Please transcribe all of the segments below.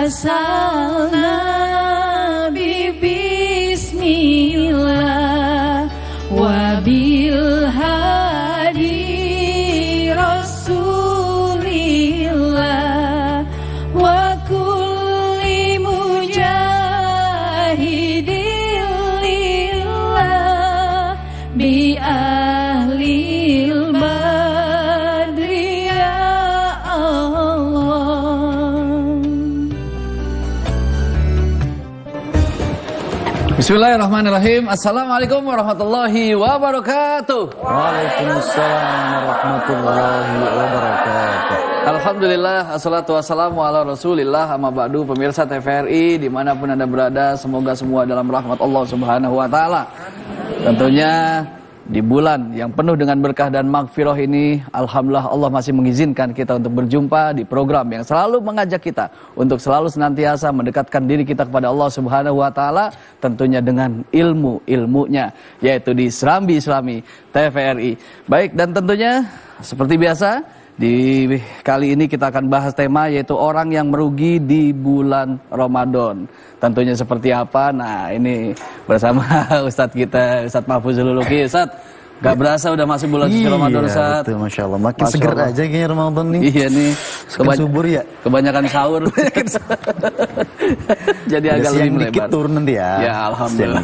asalna bismillah wa bil hadi rasulillah wa kulli mujahidin lillah bi ahlil badri ya Allah. Bismillahirrahmanirrahim. Assalamualaikum warahmatullahi wabarakatuh. Waalaikumsalam warahmatullahi wabarakatuh. Alhamdulillah, assalatu wassalamu ala rasulillah, amma ba'du. Pemirsa TVRI dimanapun Anda berada, semoga semua dalam rahmat Allah subhanahu wa ta'ala. Tentunya di bulan yang penuh dengan berkah dan magfirah ini, alhamdulillah Allah masih mengizinkan kita untuk berjumpa di program yang selalu mengajak kita untuk selalu senantiasa mendekatkan diri kita kepada Allah subhanahu wa ta'ala, tentunya dengan ilmunya, yaitu di Serambi Islami TVRI. Baik, dan tentunya seperti biasa, di kali ini kita akan bahas tema yaitu orang yang merugi di bulan Ramadan. Tentunya seperti apa? Nah, ini bersama Ustadz kita, Ustadz Mahfuzul Uluki. Ustadz, gak berasa udah masuk bulan suci Ramadan, Ustadz. Betul, Masya Allah. Makin seger aja kayaknya Ramadan nih. Iya nih. Subur ya. Kebanyakan sahur. Jadi agak lebih melebar. Dikit turun nanti ya. Ya, alhamdulillah.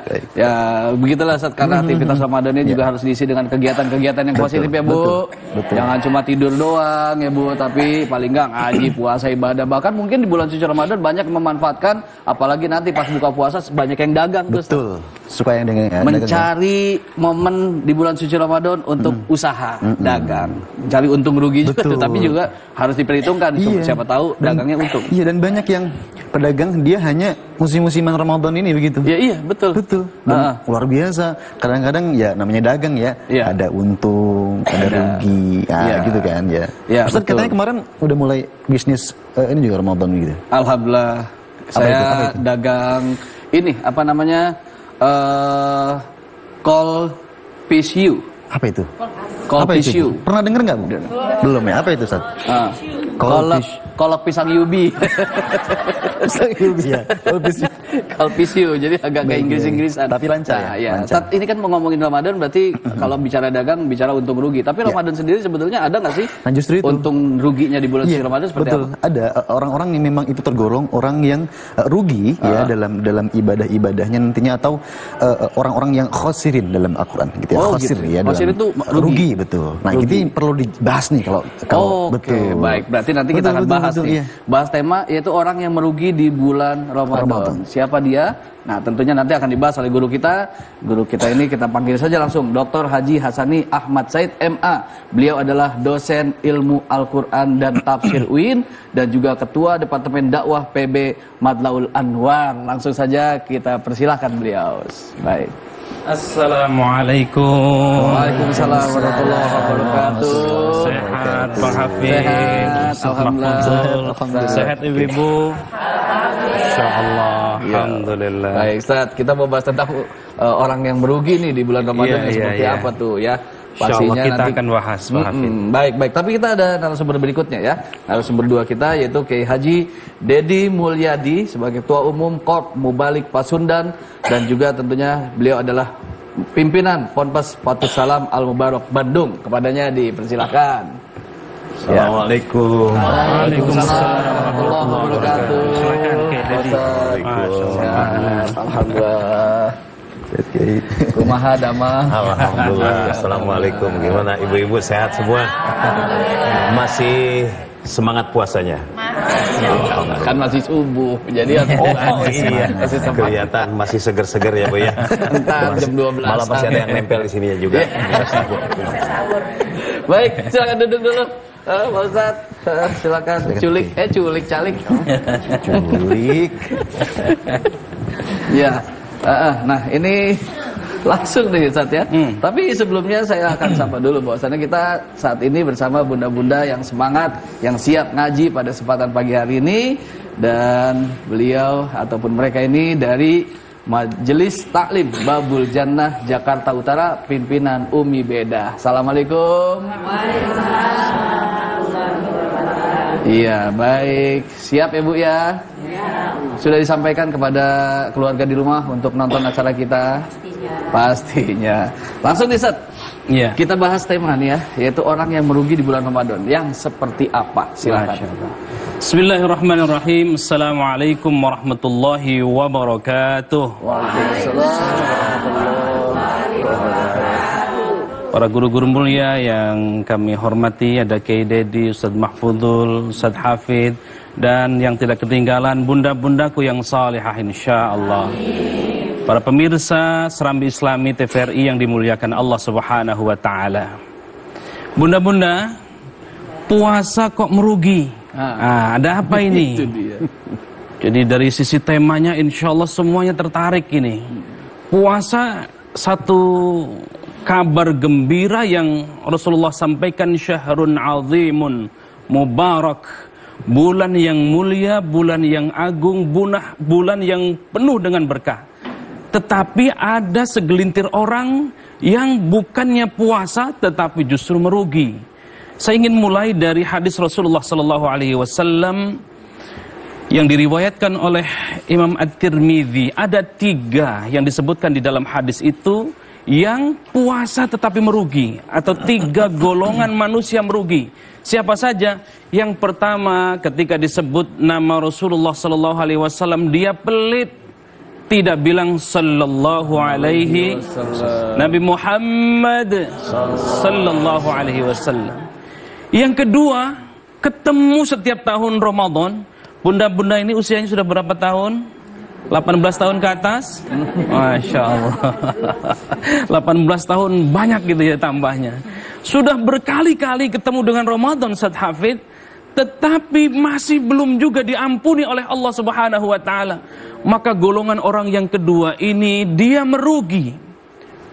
Baik. Ya, begitulah Ustadz, karena aktivitas Ramadannya juga harus diisi dengan kegiatan-kegiatan yang positif ya, Bu. Betul. Jangan cuma tidur doang ya, Bu, tapi paling enggak ngaji, puasa, ibadah. Bahkan mungkin di bulan suci Ramadan banyak yang memanfaatkan, apalagi nanti pas buka puasa banyak yang dagang. Betul. Suka yang dengan mencari momen di bulan suci Ramadan untuk usaha dagang, mencari untung rugi juga, tapi juga harus diperhitungkan. Siapa tahu dagangnya untung. Iya, dan banyak yang pedagang dia hanya musim-musiman Ramadan ini begitu. Ya, iya, betul. Dan luar biasa. Kadang-kadang ya namanya dagang ya, ada untung, ada rugi, gitu kan ya. Ustaz katanya kemarin udah mulai bisnis ini juga Ramadan gitu. Alhamdulillah. Saya dagang ini apa namanya? Call PSU. Apa itu? Call PSU. Pernah denger nggak, Bu? Belum ya. Apa itu, Ustaz? Kolak pisang Yubi. Pisang Yubi ya. Call PSU. Jadi agak kayak Inggris-Inggrisan. Tapi lancar ya. Lancar. Ini kan mau ngomongin Ramadan, berarti kalau bicara dagang, bicara untung rugi. Tapi Ramadan sendiri sebetulnya ada nggak sih? Nah, justru itu. Untung ruginya di bulan suci Ramadan seperti betul. apa? Ada orang-orang yang memang itu tergolong orang yang rugi ya dalam ibadah-ibadahnya nantinya, atau orang-orang yang khosirin dalam Al-Qur'an gitu ya. Khosir ya. Khosir itu rugi, betul. Nah, ini perlu dibahas nih kalau betul. Baik, berarti nanti kita akan bahas nih. Bahas tema yaitu orang yang merugi di bulan Ramadan. Siapa dia? Nah, tentunya nanti akan dibahas oleh guru kita. Guru kita ini kita panggil saja langsung Dr. Haji Hasani Ahmad Said MA. Beliau adalah dosen ilmu Al-Qur'an dan tafsir UIN dan juga ketua Departemen Dakwah PB Madlaul Anwar. Langsung saja kita persilahkan beliau. Baik. Assalamualaikum. Waalaikumsalam warahmatullahi wabarakatuh. Sehat Pak Hafiz. Alhamdulillah. Sehat Ibu. Insyaallah. Alhamdulillah. Baik, Ustaz, kita mau bahas tentang orang yang merugi nih di bulan Ramadan seperti apa tuh ya. Pastinya kita nanti akan bahas, Pak Hafiz. Baik. Tapi kita ada narasumber berikutnya ya. Narasumber dua kita yaitu Kiai Haji Dedi Mulyadi sebagai Ketua Umum Korp Mubalik Pasundan, dan juga tentunya beliau adalah pimpinan Ponpes Fathus Salam Al Mubarak Bandung. Kepadanya dipersilakan. Assalamualaikum. Waalaikumsalam warahmatullahi wabarakatuh. Alhamdulillah. Kumaha damang. Alhamdulillah. Assalamualaikum. Gimana ibu-ibu, sehat semua? Masih semangat puasanya? Kan masih subuh, jadi iya. Masih kelihatan masih seger-seger ya, Bu ya. Entar jam 12. Malah masih ada yang nempel di sini juga. Baik, silakan duduk dulu. Pak Ustadz, silakan culik calik. Culik. Ya. Nah, ini langsung nih Ustadz ya. Tapi sebelumnya saya akan sapa dulu bahwasannya kita saat ini bersama bunda-bunda yang semangat, yang siap ngaji pada kesempatan pagi hari ini, dan beliau ataupun mereka ini dari Majelis Taklim Babul Jannah Jakarta Utara, pimpinan Umi Beda. Assalamualaikum. Iya, baik. Siap ya Bu ya? Sudah disampaikan kepada keluarga di rumah untuk nonton acara kita? Pastinya. Langsung nih Set. Iya. Kita bahas tema nih ya, yaitu orang yang merugi di bulan Ramadan. Yang seperti apa? Silakan. Bismillahirrahmanirrahim. Assalamualaikum warahmatullahi wabarakatuh. Waalaikumsalam. Para guru-guru mulia yang kami hormati, ada Kiai Dedi, Ustaz Mahfudul, Ustaz Hafid, dan yang tidak ketinggalan bunda-bundaku yang salihah insyaallah. Para pemirsa Serambi Islami TVRI yang dimuliakan Allah Subhanahu wa taala. Bunda-bunda, puasa kok merugi? Ada apa ini? Jadi dari sisi temanya insyaallah semuanya tertarik ini. Puasa satu kabar gembira yang Rasulullah sampaikan, syahrun azimun mubarak, bulan yang mulia, bulan yang agung, bulan yang penuh dengan berkah. Tetapi ada segelintir orang yang bukannya puasa tetapi justru merugi. Saya ingin mulai dari hadis Rasulullah sallallahu alaihi wasallam yang diriwayatkan oleh Imam At-Tirmidzi. Ada 3 yang disebutkan di dalam hadis itu yang puasa tetapi merugi, atau 3 golongan manusia merugi. Siapa saja? Yang pertama, ketika disebut nama Rasulullah sallallahu alaihi wasallam, dia pelit, tidak bilang sallallahu alaihi Nabi Muhammad sallallahu alaihi wasallam. Yang kedua, ketemu setiap tahun Ramadan. Bunda-bunda ini usianya sudah berapa tahun? 18 tahun ke atas? Masya Allah. 18 tahun banyak gitu ya tambahnya. Sudah berkali-kali ketemu dengan Ramadan, Ustaz Hafid, tetapi masih belum juga diampuni oleh Allah Subhanahu wa taala. Maka golongan orang yang kedua ini dia merugi.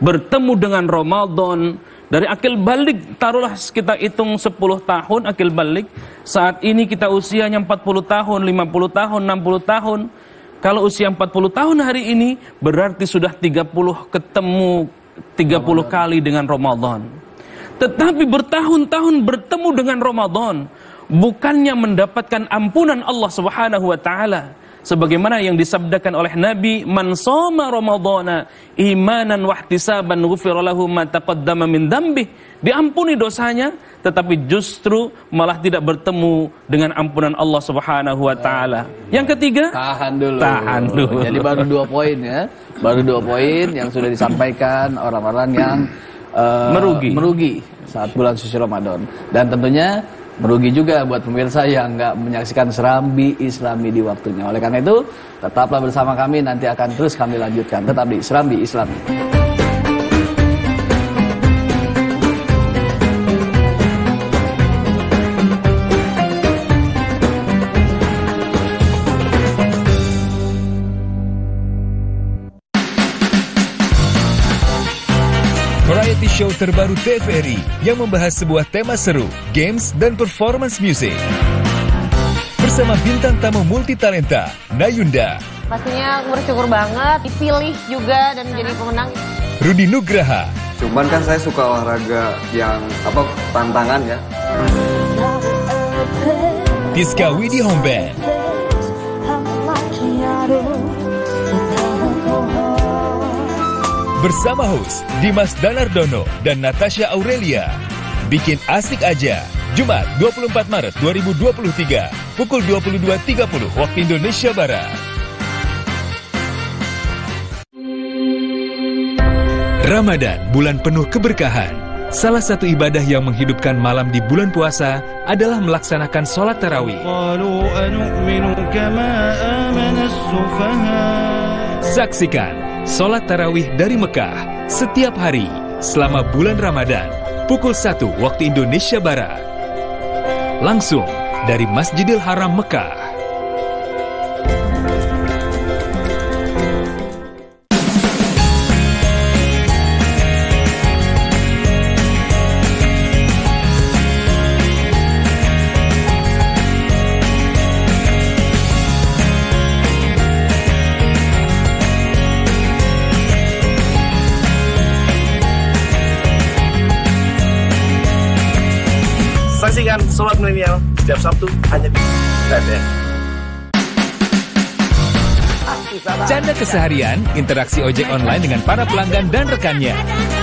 Bertemu dengan Ramadan dari akil balik, taruhlah kita hitung 10 tahun akil balik. Saat ini kita usianya 40 tahun, 50 tahun, 60 tahun. Kalau usia 40 tahun hari ini, berarti sudah 30 kali dengan Ramadan. Tetapi bertahun-tahun bertemu dengan Ramadan, bukannya mendapatkan ampunan Allah Subhanahu wa taala. Sebagaimana yang disabdakan oleh Nabi, man shoma ramadhana imanan wahtisaban ghufira lahu ma taqaddama min dhanbihi. Diampuni dosanya, tetapi justru malah tidak bertemu dengan ampunan Allah Subhanahu wa taala. Yang ketiga, tahan dulu. Jadi baru 2 poin ya. Baru 2 poin yang sudah disampaikan orang-orang yang merugi saat bulan suci Ramadan. Dan tentunya merugi juga buat pemirsa yang nggak menyaksikan Serambi Islami di waktunya. Oleh karena itu, tetaplah bersama kami, nanti akan terus kami lanjutkan. Tetap di Serambi Islami. Variety show terbaru TVRI yang membahas sebuah tema seru, games, dan performance music. Bersama bintang tamu multitalenta, Nayunda. Pastinya bersyukur banget, dipilih juga dan menjadi pemenang. Rudi Nugraha. Cuman kan saya suka olahraga yang tantangan ya. Tiska Widi Homben. Bersama host Dimas Danardono dan Natasha Aurelia. Bikin asik aja. Jumat 24 Maret 2023 pukul 22.30 waktu Indonesia Barat. Ramadan, bulan penuh keberkahan. Salah satu ibadah yang menghidupkan malam di bulan puasa adalah melaksanakan sholat tarawih. Saksikan sholat tarawih dari Mekah setiap hari selama bulan Ramadan pukul 1 waktu Indonesia Barat. Langsung dari Masjidil Haram Mekah. Saksikan Solat Milenial setiap Sabtu hanya di TVRI. Canda keseharian, interaksi ojek online dengan para pelanggan dan rekannya.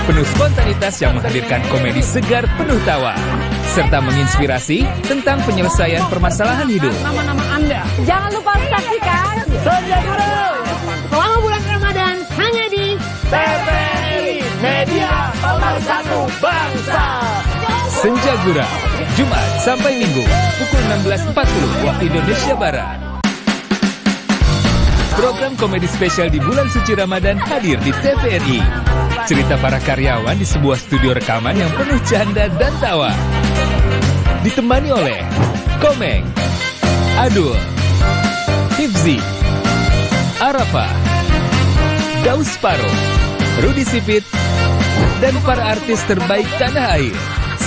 Penuh spontanitas yang menghadirkan komedi segar penuh tawa. Serta menginspirasi tentang penyelesaian permasalahan hidup. Nama-nama Anda. Jangan lupa saksikan Senja Guru selama bulan Ramadan hanya di TVRI Media Pemersatu Bangsa. Senja Gurau, Jumat sampai Minggu, pukul 16.40 waktu Indonesia Barat. Program komedi spesial di bulan suci Ramadan hadir di TVRI. Cerita para karyawan di sebuah studio rekaman yang penuh canda dan tawa. Ditemani oleh Komeng, Adul, Hifzi, Arafah, Daus Paro, Rudi Sipit, dan para artis terbaik tanah air.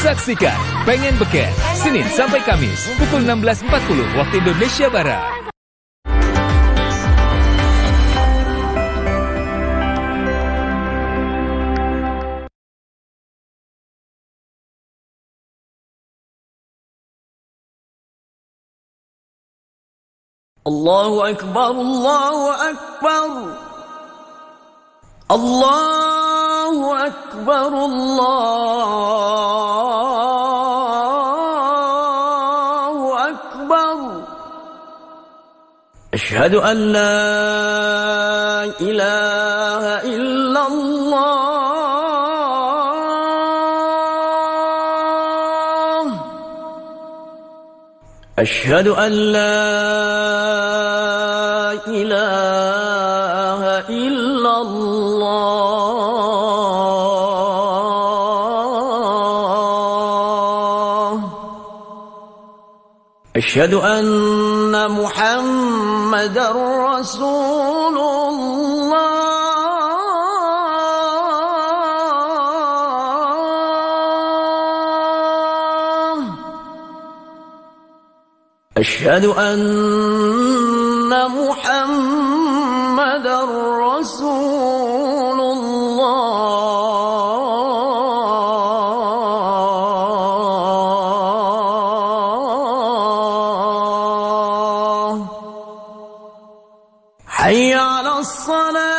Saksikan Pengen Beken, Senin sampai Kamis, pukul 16.40 waktu Indonesia Barat. Allahu Akbar, Allahu Akbar, Allahu Akbar, Allahu Akbar. Asyhadu an la ilaha illallah. Asyhadu an la ilaha illallah. Asyhadu anna Muhammadar Rasulullah. Asyhadu anna Muhammadar Rasulullah. Hayya 'alas salah.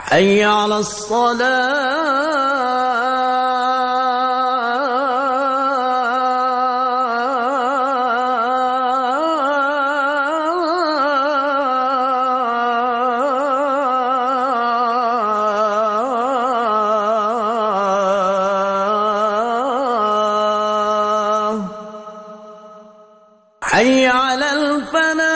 حي على الصلاة حي على الفلاح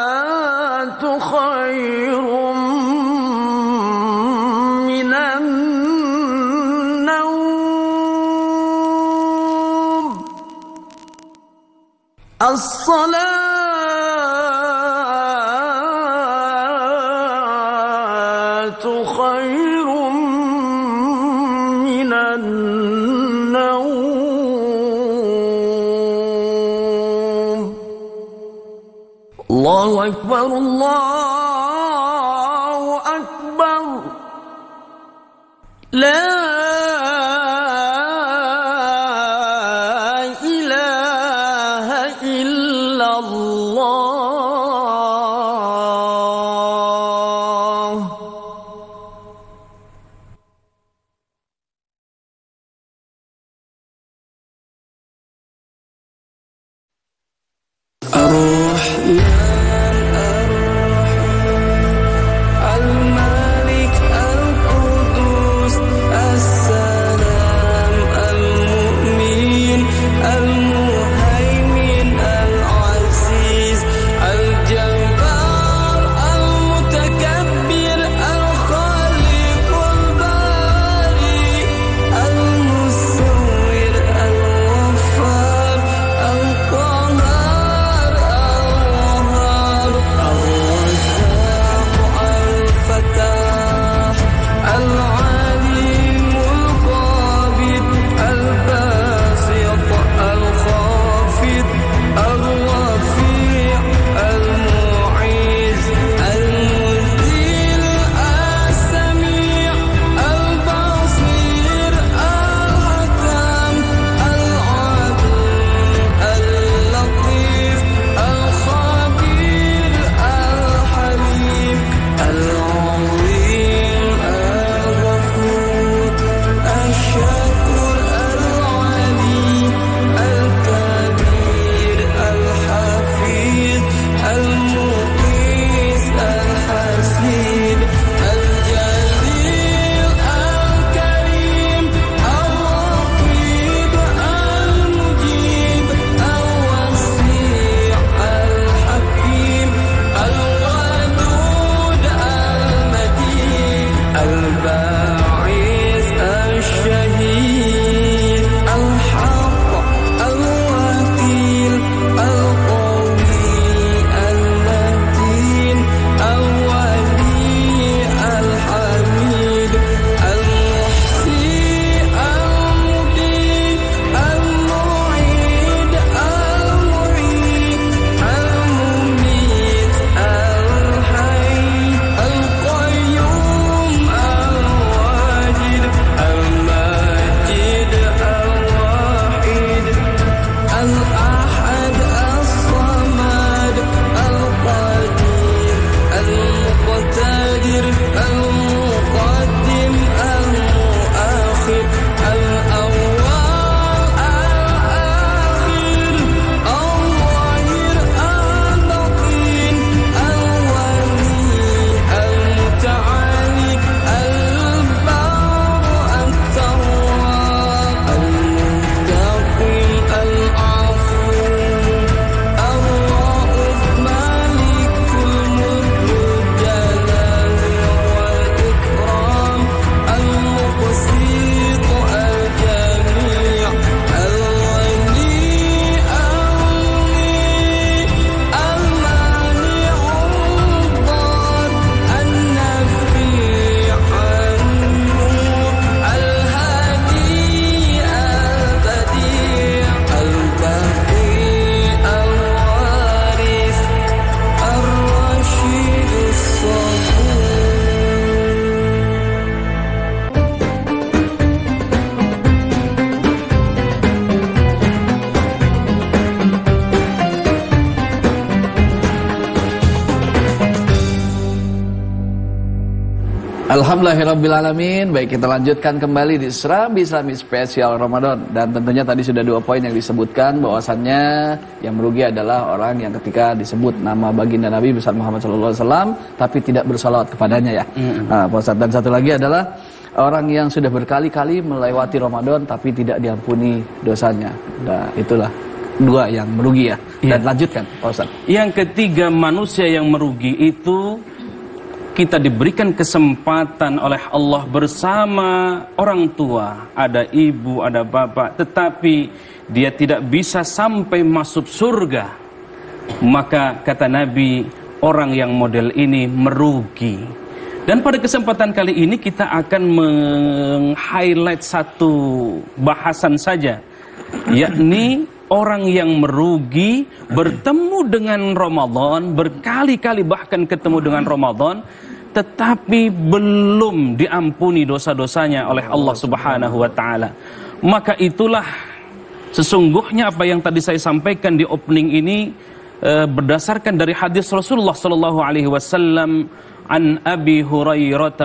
الصلاة خير من النوم. الصلاة خير من النوم. الله أكبر، الله أكبر، لا إله إلا الله. أروح Alhamdulillahirrabbilalamin. Baik, kita lanjutkan kembali di Serambi spesial Ramadan. Dan tentunya tadi sudah 2 poin yang disebutkan, bahwasannya yang merugi adalah orang yang ketika disebut nama baginda Nabi besar Muhammad SAW tapi tidak bersalawat kepadanya ya. Nah, dan satu lagi adalah orang yang sudah berkali-kali melewati Ramadan tapi tidak diampuni dosanya. Nah, itulah 2 yang merugi ya. Dan lanjutkan, Pak Ustaz. Yang ketiga, manusia yang merugi itu kita diberikan kesempatan oleh Allah bersama orang tua, ada ibu, ada bapak, tetapi dia tidak bisa sampai masuk surga. Maka kata Nabi, orang yang model ini merugi. Dan pada kesempatan kali ini kita akan meng-highlight satu bahasan saja, yakni orang yang merugi bertemu dengan Ramadan, berkali-kali bahkan ketemu dengan Ramadan, tetapi belum diampuni dosa-dosanya oleh Allah Subhanahu wa taala. Maka itulah sesungguhnya apa yang tadi saya sampaikan di opening ini berdasarkan dari hadis Rasulullah sallallahu alaihi wasallam, an Abi Hurairah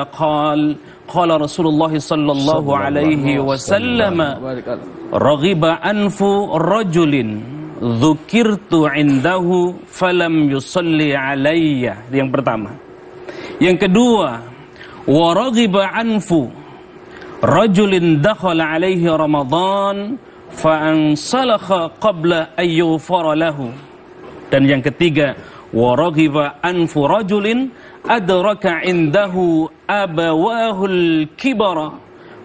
qala Rasulullah sallallahu alaihi wasallam, raghiba anfu rajulin dzukirtu indahu falam yusalli alayya. Yang pertama. Yang kedua, wa raghiba anfu rajulin dakhala alaihi Ramadan fa ansalakha qabla ayyufara lahu. Dan yang ketiga, wa raghiba anfu rajulin adraka indahu abawahul kibara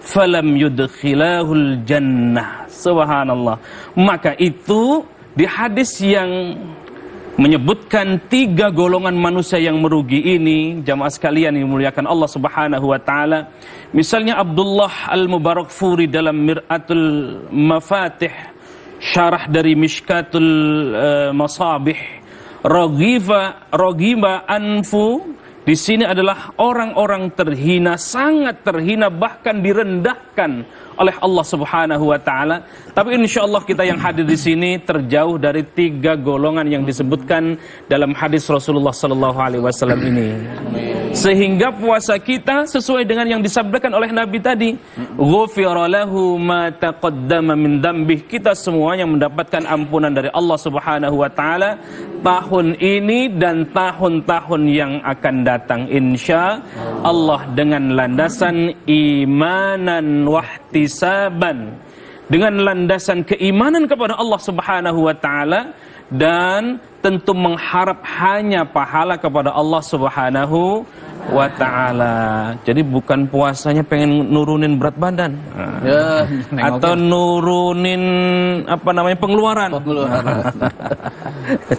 falam yudkhilahul jannah. Subhanallah. Maka itu di hadis yang menyebutkan 3 golongan manusia yang merugi ini, jamaah sekalian yang dimuliakan Allah Subhanahu wa taala. Misalnya Abdullah Al-Mubarakfuri dalam Mir'atul Mafatih, syarah dari Mishkatul Masabih, raghiba anfu di sini adalah orang-orang terhina, sangat terhina, bahkan direndahkan oleh Allah Subhanahu wa taala. Tapi insyaallah kita yang hadir di sini terjauh dari 3 golongan yang disebutkan dalam hadis Rasulullah sallallahu alaihi wasallam ini. Sehingga puasa kita sesuai dengan yang disabdakan oleh Nabi tadi, ghufira lahu ma taqaddama min dzambih. Kita semuanya mendapatkan ampunan dari Allah Subhanahu wa taala tahun ini dan tahun-tahun yang akan datang insya Allah, dengan landasan imanan wahtisaban, dengan landasan keimanan kepada Allah Subhanahu wa taala, dan tentu mengharap hanya pahala kepada Allah Subhanahu wa taala. Jadi bukan puasanya pengen nurunin berat badan, atau nurunin pengeluaran.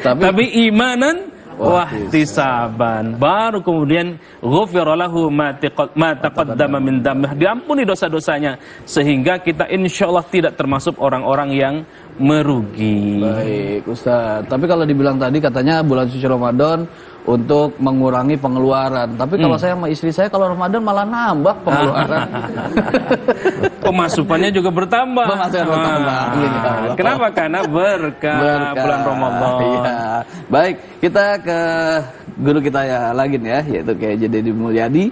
Tapi imanan wahtisaban, baru kemudian ghufira lahu ma taqaddama min dzambih, diampuni dosa-dosanya, sehingga kita insyaallah tidak termasuk orang-orang yang merugi. Baik Ustaz, tapi kalau dibilang tadi katanya bulan suci Ramadan untuk mengurangi pengeluaran, tapi kalau saya sama istri saya kalau Ramadan malah nambah pengeluaran. Pemasukannya juga bertambah. Kenapa? Karena berkah bulan Ramadan. Iya. Baik, kita ke guru kita ya lagi nih ya, yaitu Kiai Jadi Mulyadi,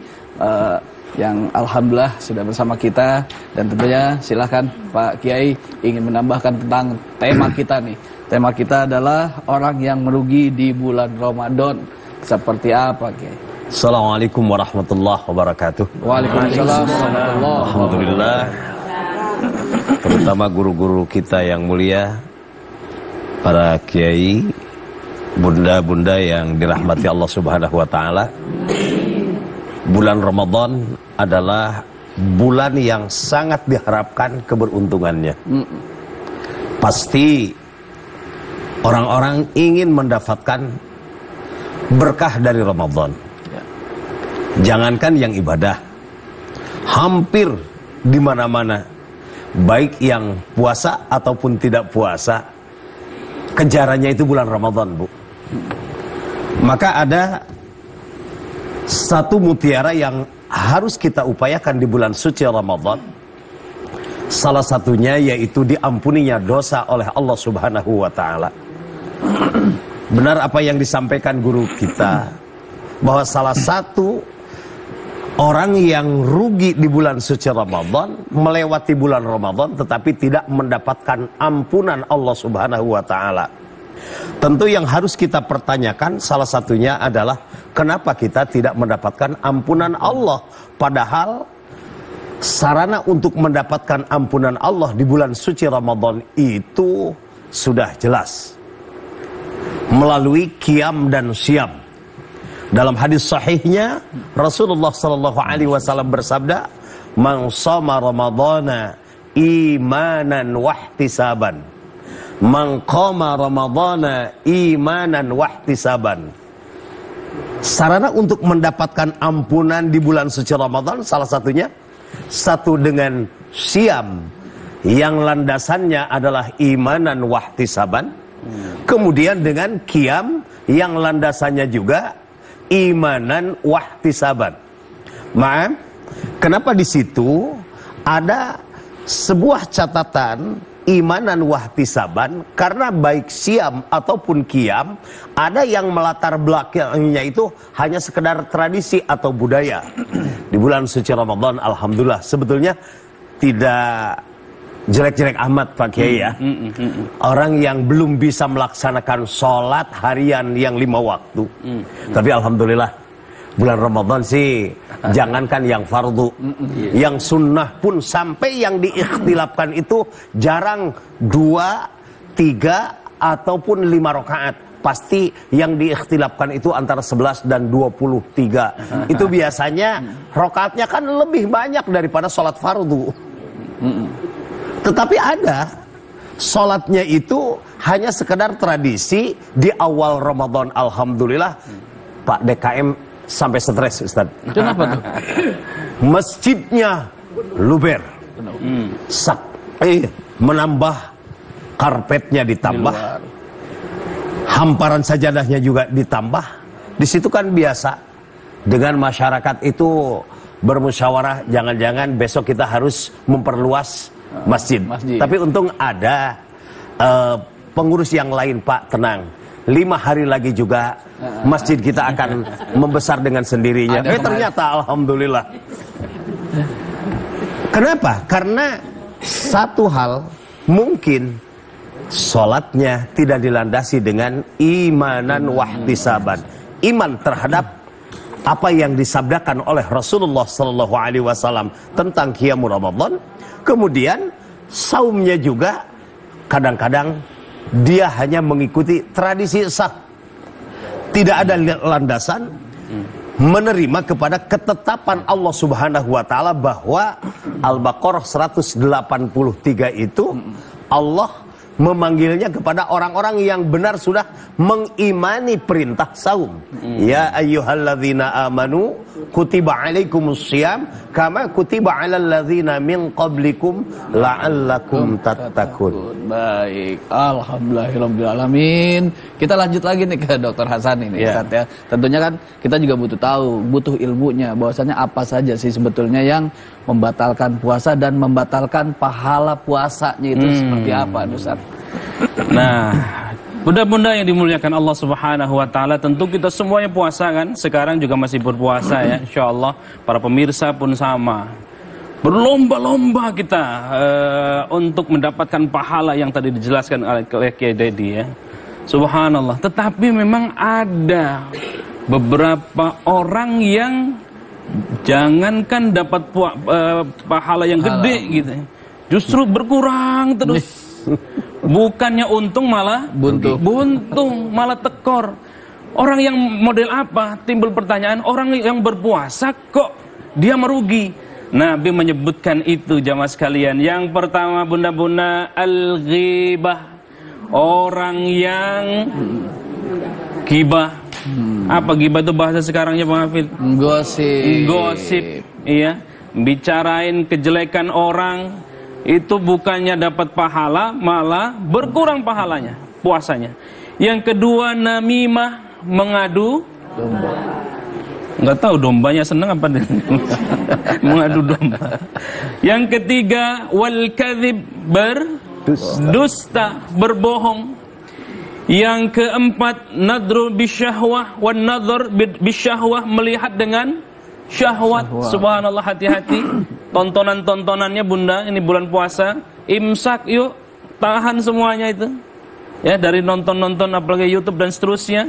yang alhamdulillah sudah bersama kita. Dan tentunya silahkan Pak Kiai ingin menambahkan tentang tema kita nih. Tema kita adalah orang yang merugi di bulan Ramadan. Seperti apa Kiai? Assalamualaikum warahmatullahi wabarakatuh. Waalaikumsalam warahmatullahi wabarakatuh. Alhamdulillah, terutama guru-guru kita yang mulia, para kiai, bunda-bunda yang dirahmati Allah Subhanahu wa taala. Bulan Ramadan adalah bulan yang sangat diharapkan keberuntungannya. Pasti orang-orang ingin mendapatkan berkah dari Ramadan. Jangankan yang ibadah, hampir di mana-mana, baik yang puasa ataupun tidak puasa, kejarannya itu bulan Ramadan, Bu. Maka ada satu mutiara yang harus kita upayakan di bulan suci Ramadan. Salah satunya yaitu diampuninya dosa oleh Allah Subhanahu wa taala. Benar apa yang disampaikan guru kita, bahwa salah satu Orang yang rugi di bulan suci Ramadan, melewati bulan Ramadan tetapi tidak mendapatkan ampunan Allah Subhanahu wa taala. Tentu yang harus kita pertanyakan salah satunya adalah kenapa kita tidak mendapatkan ampunan Allah, padahal sarana untuk mendapatkan ampunan Allah di bulan suci Ramadan itu sudah jelas melalui qiyam dan syam. Dalam hadis sahihnya Rasulullah sallallahu alaihi wasallam bersabda, "Man shama ramadhana imanan wahtisaban, man qama ramadhana imanan wahtisaban." Sarana untuk mendapatkan ampunan di bulan suci Ramadan salah satunya satu dengan syam yang landasannya adalah imanan wahtisaban, kemudian dengan qiyam yang landasannya juga imanan wahtisaban. Maaf, kenapa di situ ada sebuah catatan imanan wahtisaban? Karena baik siam ataupun qiyam ada yang melatar belakangnya itu hanya sekedar tradisi atau budaya. Di bulan suci Ramadan alhamdulillah sebetulnya tidak jelek-jelek amat Pak Kiai ya. Orang yang belum bisa melaksanakan sholat harian yang 5 waktu. Tapi alhamdulillah bulan Ramadan sih jangankan yang fardu, yang sunnah pun sampai yang diikhtilafkan itu jarang 2, 3 ataupun 5 rakaat. Pasti yang diikhtilafkan itu antara 11 dan 23. Itu biasanya rakaatnya kan lebih banyak daripada sholat fardu. Tetapi ada sholatnya itu hanya sekedar tradisi di awal Ramadan. Alhamdulillah Pak DKM sampai stres Ustaz. Kenapa tuh? Masjidnya luber, menambah karpetnya ditambah, hamparan sajadahnya juga ditambah. Di situ kan biasa dengan masyarakat itu bermusyawarah, jangan-jangan besok kita harus memperluas masjid. Tapi untung ada pengurus yang lain, Pak, tenang. 5 hari lagi juga masjid kita akan membesar dengan sendirinya. Ternyata alhamdulillah. Kenapa? Karena satu hal, mungkin sholatnya tidak dilandasi dengan imanan wahtisaban. Iman terhadap apa yang disabdakan oleh Rasulullah sallallahu alaihi wasallam tentang qiyamul Ramadan. Kemudian saumnya juga kadang-kadang dia hanya mengikuti tradisi sah. Tidak ada landasan menerima kepada ketetapan Allah Subhanahu wa taala bahwa Al-Baqarah 183 itu Allah memanggilnya kepada orang-orang yang benar sudah mengimani perintah saum. Ya ayyuhalladzina amanu kutiba alaikumussyam kama kutiba alal ladzina min qablikum la'allakum tattaqun. Baik, alhamdulillahirabbil alamin. Kita lanjut lagi nih ke Dr. Hasan ini Ustaz ya. Tentunya kan kita juga butuh tahu, butuh ilmunya bahwasanya apa saja sih sebetulnya yang membatalkan puasa dan membatalkan pahala puasanya itu seperti apa Ustaz? Nah, bunda-bunda yang dimuliakan Allah Subhanahu wa taala, tentu kita semuanya puasa kan? Sekarang juga masih berpuasa ya, insyaallah. Para pemirsa pun sama. Berlomba-lomba kita untuk mendapatkan pahala yang tadi dijelaskan oleh Kiai Dedi ya. Subhanallah. Tetapi memang ada beberapa orang yang jangankan dapat pahala yang gede gitu, justru berkurang terus. Bukannya untung malah buntung, malah tekor. Orang yang model apa? Timbul pertanyaan, orang yang berpuasa kok dia merugi? Nabi menyebutkan itu jamaah sekalian. Yang pertama bunda-bunda, al-ghibah. Orang yang ghibah. Apa ghibah itu bahasa sekarangnya Bang Hafid? Gosip. Iya. Bicarain kejelekan orang, itu bukannya dapat pahala, malah berkurang pahalanya, puasanya. Yang kedua, namimah, mengadu domba. Nggak tahu dombanya senang apa mengadu domba. Yang ketiga, wal kadzib, berdusta, berbohong. Yang keempat, nadru bisyahwah wan nadhar bisyahwah, melihat dengan Syahwat. Subhanallah, hati-hati. Tontonan-tontonannya bunda, ini bulan puasa. Imsak yuk, tahan semuanya itu. Ya, dari nonton-nonton apalagi YouTube dan seterusnya.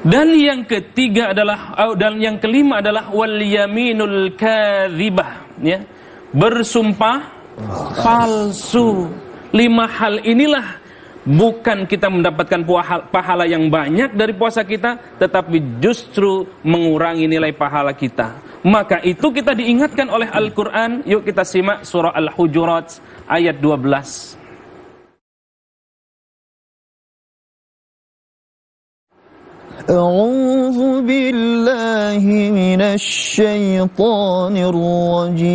Dan yang ketiga adalah, dan yang kelima adalah wal yaminul kadzibah, ya. Bersumpah palsu. 5 hal inilah bukan kita mendapatkan pahala yang banyak dari puasa kita, tetapi justru mengurangi nilai pahala kita. Maka itu kita diingatkan oleh Al-Quran. Yuk kita simak surah Al-Hujurat ayat 12. أعوذ بالله من الشيطان الرجيم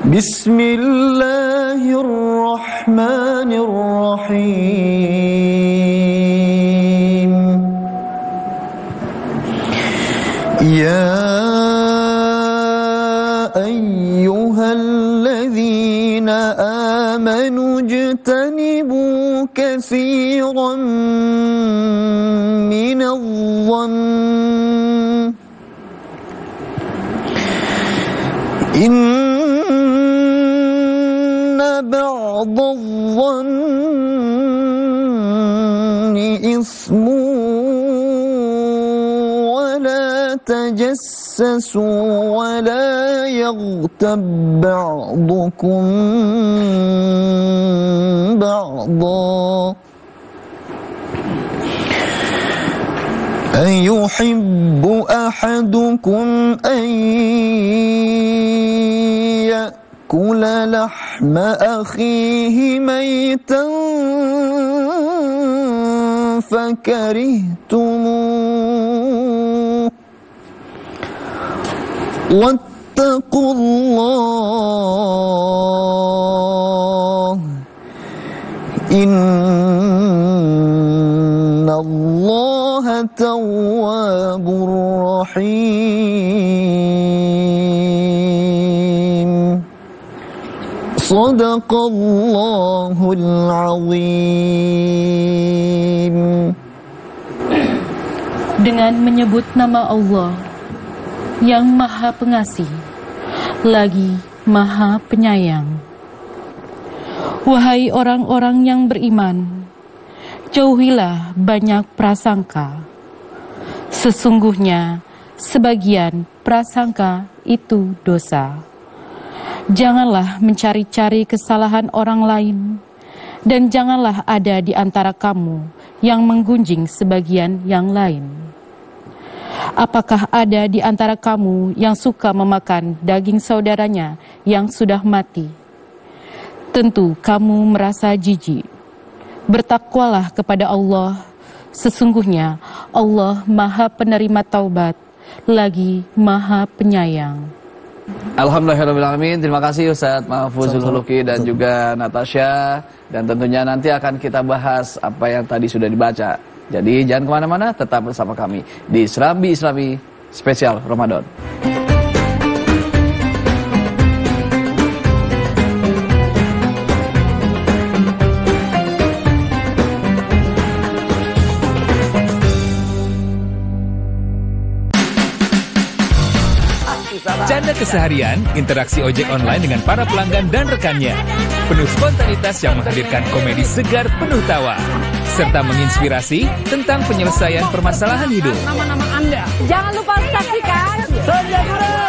بسم الله الرحمن الرحيم يا أيها الذين آمنوا اجتنبوا كثيرا من الظن إن بعض الظن إثم ولا تجسسوا ولا يغتب بعضكم بعضا أيحب أحدكم أن يأكل لحم أخيه ميتا فكرهتموه واتقوا الله إن الله تواب رحيم صدق الله العظيم. Dengan menyebut nama Allah yang Maha Pengasih lagi Maha Penyayang. Wahai orang-orang yang beriman, jauhilah banyak prasangka. Sesungguhnya sebagian prasangka itu dosa. Janganlah mencari-cari kesalahan orang lain, dan janganlah ada di antara kamu yang menggunjing sebagian yang lain. Apakah ada di antara kamu yang suka memakan daging saudaranya yang sudah mati? Tentu kamu merasa jijik. Bertakwalah kepada Allah. Sesungguhnya Allah Maha Penerima Taubat, lagi Maha Penyayang. Alhamdulillahirrahmanirrahim. Terima kasih Ustaz Mahfuzul Khuluqi dan juga Natasha. Dan tentunya nanti akan kita bahas apa yang tadi sudah dibaca. Jadi jangan kemana-mana, tetap bersama kami di Serambi Islami Spesial Ramadan. Canda keseharian, interaksi ojek online dengan para pelanggan dan rekannya. Penuh spontanitas yang menghadirkan komedi segar penuh tawa. Serta menginspirasi tentang penyelesaian permasalahan hidup. Nama-nama Anda. Jangan lupa saksikan Senja Guru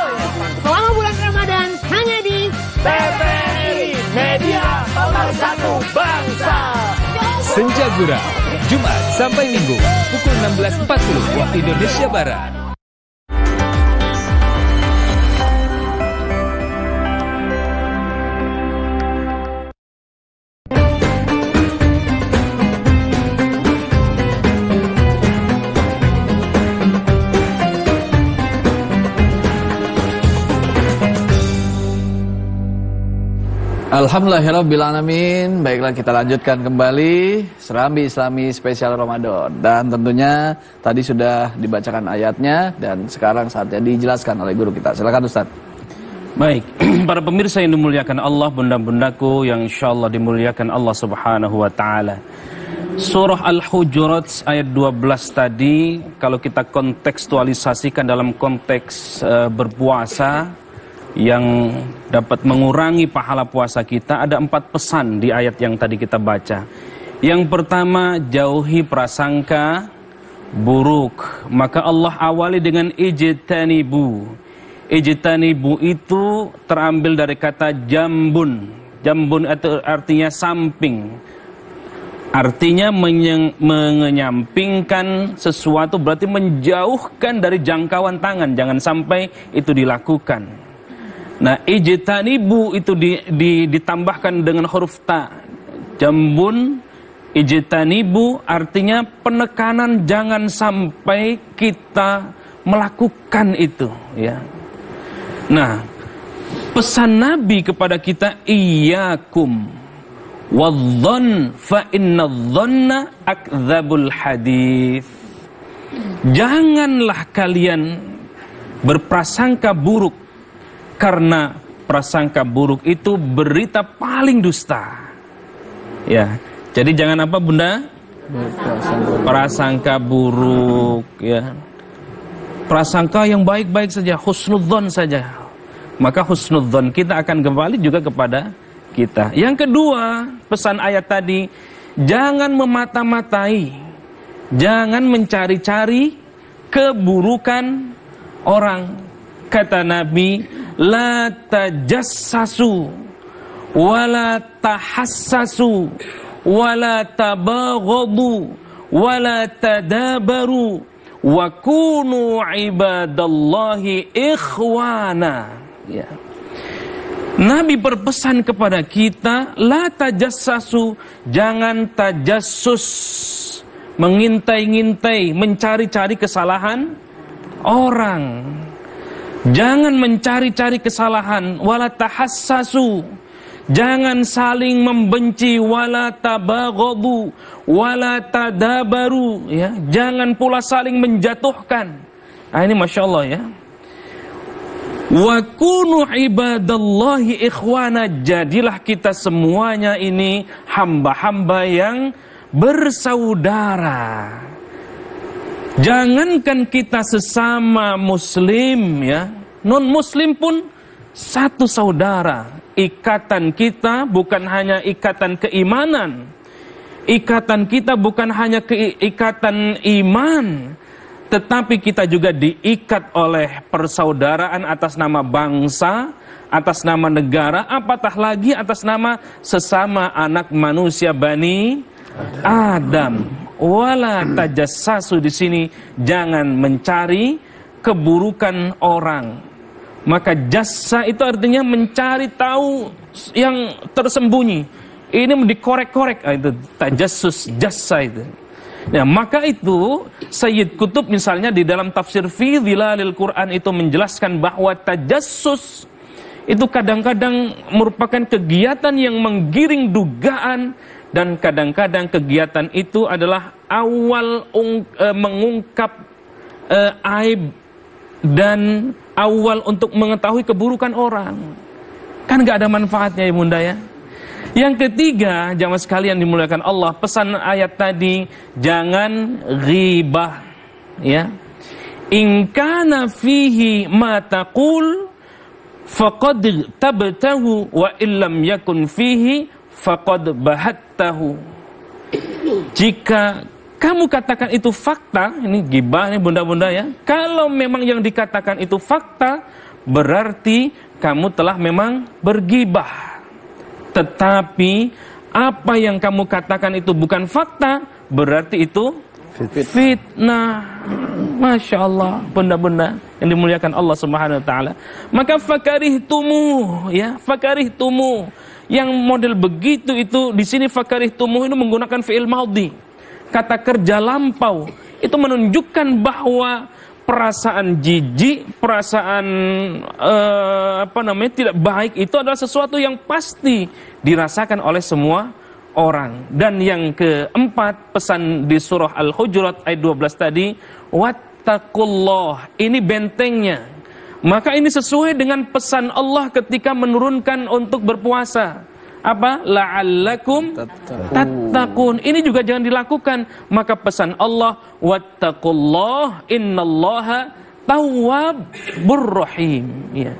selama bulan Ramadan hanya di TVRI Media Pemersatu Bangsa. Senja Guru, Jumat sampai Minggu, pukul 16.40 waktu Indonesia Barat. Alhamdulillahirrabbilalamin. Baiklah, kita lanjutkan kembali Serambi Islami Spesial Ramadan. Dan tentunya tadi sudah dibacakan ayatnya dan sekarang saatnya dijelaskan oleh guru kita. Silakan Ustaz. Baik, para pemirsa yang dimuliakan Allah, bunda-bundaku yang insyaallah dimuliakan Allah Subhanahu wa taala. Surah Al-Hujurat ayat 12 tadi, kalau kita kontekstualisasikan dalam konteks berpuasa yang dapat mengurangi pahala puasa kita, ada 4 pesan di ayat yang tadi kita baca. Yang pertama, jauhi prasangka buruk. Maka Allah awali dengan ijtanibu. Ijtanibu itu terambil dari kata jambun. Jambun itu artinya samping. Artinya menyampingkan sesuatu, berarti menjauhkan dari jangkauan tangan. Jangan sampai itu dilakukan. Nah, ijtanibu itu ditambahkan dengan huruf ta. Jambun, ijtanibu artinya penekanan, jangan sampai kita melakukan itu. Ya. Nah, pesan Nabi kepada kita, iyyakum wadh-dhonn fa inadh-dhonna akdzabul hadits. Janganlah kalian berprasangka buruk, karena prasangka buruk itu berita paling dusta. Ya, jadi jangan apa Bunda? Prasangka buruk, ya. Prasangka yang baik-baik saja, husnudzon saja. Maka husnudzon kita akan kembali juga kepada kita. Yang kedua, pesan ayat tadi, jangan memata-matai, jangan mencari-cari keburukan orang. Kata Nabi, la tajassasu wala tahassasu wala tabaghadu wala tadabaru wa kunu ibadallahi ikhwana. Ya. Nabi berpesan kepada kita, la tajassasu, jangan tajassus, mengintai-ngintai, mencari-cari kesalahan orang. Jangan mencari-cari kesalahan, wala tahassasu, jangan saling membenci, wala tabaghadu, wala tadabaru, ya, jangan pula saling menjatuhkan. Nah, ini Masya Allah, ya. Wa kunu ibadallahi ikhwana, jadilah kita semuanya ini hamba-hamba yang bersaudara. Jangankan kita sesama muslim, ya, non muslim pun satu saudara. Ikatan kita bukan hanya ikatan keimanan, ikatan kita bukan hanya ikatan iman, tetapi kita juga diikat oleh persaudaraan atas nama bangsa, atas nama negara, apatah lagi atas nama sesama anak manusia Bani Adam. Wala tajassasu, di sini jangan mencari keburukan orang. Maka jassa itu artinya mencari tahu yang tersembunyi. Ini dikorek-korek, itu tajassus, jassa itu. Nah, maka itu Sayyid Qutb misalnya di dalam tafsir Fi Dhilalil Quran itu menjelaskan bahwa tajassus itu kadang-kadang merupakan kegiatan yang menggiring dugaan, dan kadang-kadang kegiatan itu adalah awal mengungkap aib dan awal untuk mengetahui keburukan orang. Kan gak ada manfaatnya, ya Bunda, ya. Yang ketiga, jamaah sekalian dimuliakan Allah, pesan ayat tadi, jangan ghibah, ya. In kana fihi ma taqul faqad tabtahu wa illam yakun fihi faqad bahattahu. Jika kamu katakan itu fakta, ini ghibah nih Bunda-bunda, ya. Kalau memang yang dikatakan itu fakta, berarti kamu telah memang berghibah. Tetapi apa yang kamu katakan itu bukan fakta, berarti itu fitnah. Masya Allah, bunda-bunda yang dimuliakan Allah Subhanahu Wa Taala. Maka fakarihtumu, ya, fakarihtumu. Yang model begitu itu di sini fakarihtumu itu menggunakan fi'il madhi, kata kerja lampau. Itu menunjukkan bahwa perasaan jijik, perasaan tidak baik itu adalah sesuatu yang pasti dirasakan oleh semua orang. Dan yang keempat, pesan di surah Al-Hujurat ayat 12 tadi, wattaqullah, ini bentengnya. Maka ini sesuai dengan pesan Allah ketika menurunkan untuk berpuasa. apa? La'allakum tattaqun. Ini juga jangan dilakukan. Maka pesan Allah, wattaqullah innallaha tawwabur rahim. Ya.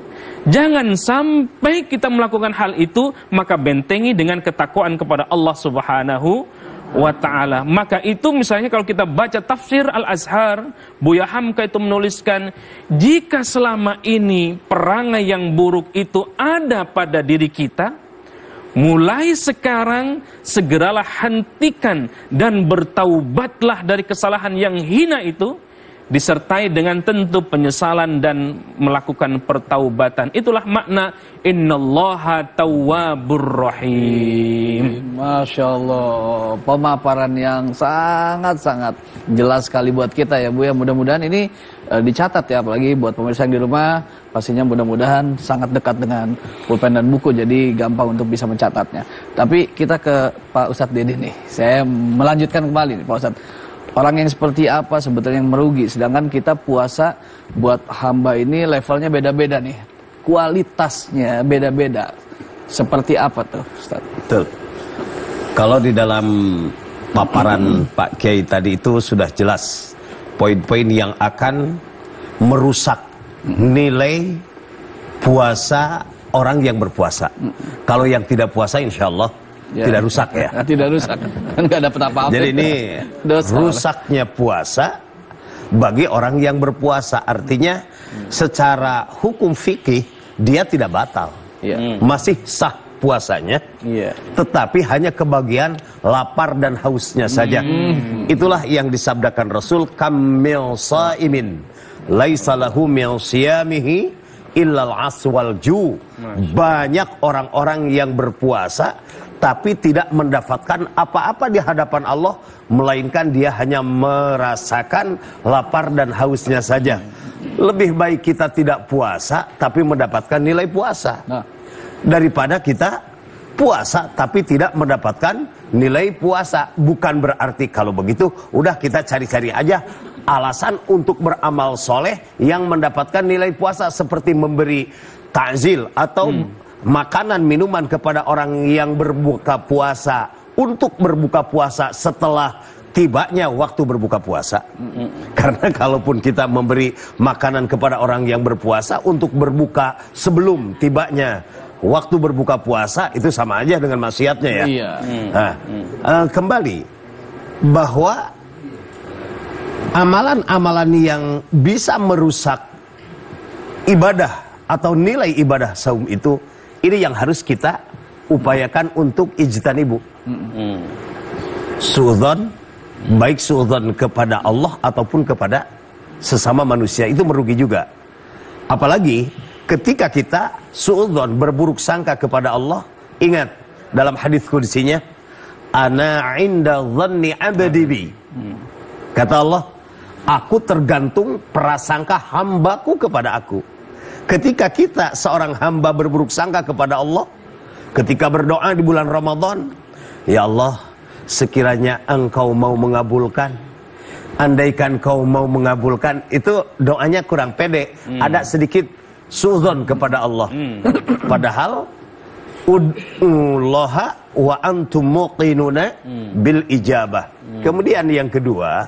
Jangan sampai kita melakukan hal itu, maka bentengi dengan ketakwaan kepada Allah Subhanahu wa ta'ala. Maka itu misalnya kalau kita baca tafsir Al-Azhar, Buya Hamka itu menuliskan, jika selama ini perangai yang buruk itu ada pada diri kita, mulai sekarang segeralah hentikan dan bertaubatlah dari kesalahan yang hina itu, disertai dengan tentu penyesalan dan melakukan pertaubatan. Itulah makna innallaha tawwabur rahim. Masya Allah, pemaparan yang sangat-sangat jelas sekali buat kita ya Bu ya. Mudah-mudahan ini dicatat ya, apalagi buat pemirsa yang di rumah. Pastinya mudah-mudahan sangat dekat dengan pulpen dan buku, jadi gampang untuk bisa mencatatnya. Tapi kita ke Pak Ustadz Dede nih. Saya melanjutkan kembali nih Pak Ustadz. Orang yang seperti apa sebetulnya yang merugi, sedangkan kita puasa buat hamba ini levelnya beda-beda nih, kualitasnya beda-beda. Seperti apa tuh Ustaz? Betul. Kalau di dalam paparan Pak Kiai tadi itu sudah jelas poin-poin yang akan merusak nilai puasa orang yang berpuasa. Kalau yang tidak puasa insya Allah tidak rusak ya. Tidak rusak, nggak dapat apa-apa. Jadi ini rusaknya puasa bagi orang yang berpuasa. Artinya secara hukum fikih dia tidak batal, masih sah puasanya, tetapi hanya kebagian lapar dan hausnya saja. Itulah yang disabdakan Rasul, kamil saimin laisa lahu min siyamihi illal aswal ju. Banyak orang-orang yang berpuasa tapi tidak mendapatkan apa-apa di hadapan Allah, melainkan dia hanya merasakan lapar dan hausnya saja. Lebih baik kita tidak puasa tapi mendapatkan nilai puasa, daripada kita puasa tapi tidak mendapatkan nilai puasa. Bukan berarti kalau begitu udah kita cari-cari aja alasan untuk beramal soleh yang mendapatkan nilai puasa, seperti memberi takzil atau makanan minuman kepada orang yang berbuka puasa untuk berbuka puasa setelah tibanya waktu berbuka puasa. Karena kalaupun kita memberi makanan kepada orang yang berpuasa untuk berbuka sebelum tibanya waktu berbuka puasa, itu sama aja dengan maksiatnya ya. Nah, kembali bahwa amalan-amalan yang bisa merusak ibadah atau nilai ibadah saum itu, ini yang harus kita upayakan untuk ijtanibu. Suudzon, baik suudzon kepada Allah ataupun kepada sesama manusia, itu merugi juga. Apalagi ketika kita suudzon, berburuk sangka kepada Allah. Ingat dalam hadis qudsinya, ana inda dhanni abdi bi. Kata Allah, aku tergantung prasangka hambaku kepada aku. Ketika kita seorang hamba berburuk sangka kepada Allah, ketika berdoa di bulan Ramadan, ya Allah, sekiranya engkau mau mengabulkan, andaikan kau mau mengabulkan, itu doanya kurang pede, ada sedikit suudzon kepada Allah. Padahal ud'ullaha wa antum muqinuna bil ijabah. Kemudian yang kedua,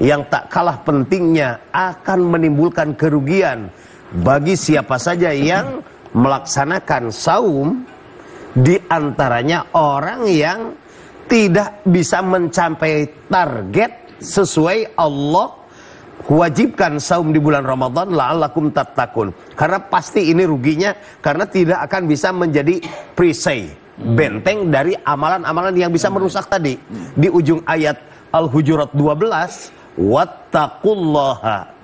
yang tak kalah pentingnya akan menimbulkan kerugian bagi siapa saja yang melaksanakan saum, di antaranya orang yang tidak bisa mencapai target sesuai Allah wajibkan saum di bulan Ramadan, la'allakum tattaqun. Karena pasti ini ruginya, karena tidak akan bisa menjadi perisai, benteng dari amalan-amalan yang bisa merusak tadi. Di ujung ayat Al-Hujurat 12, wattaqullaha,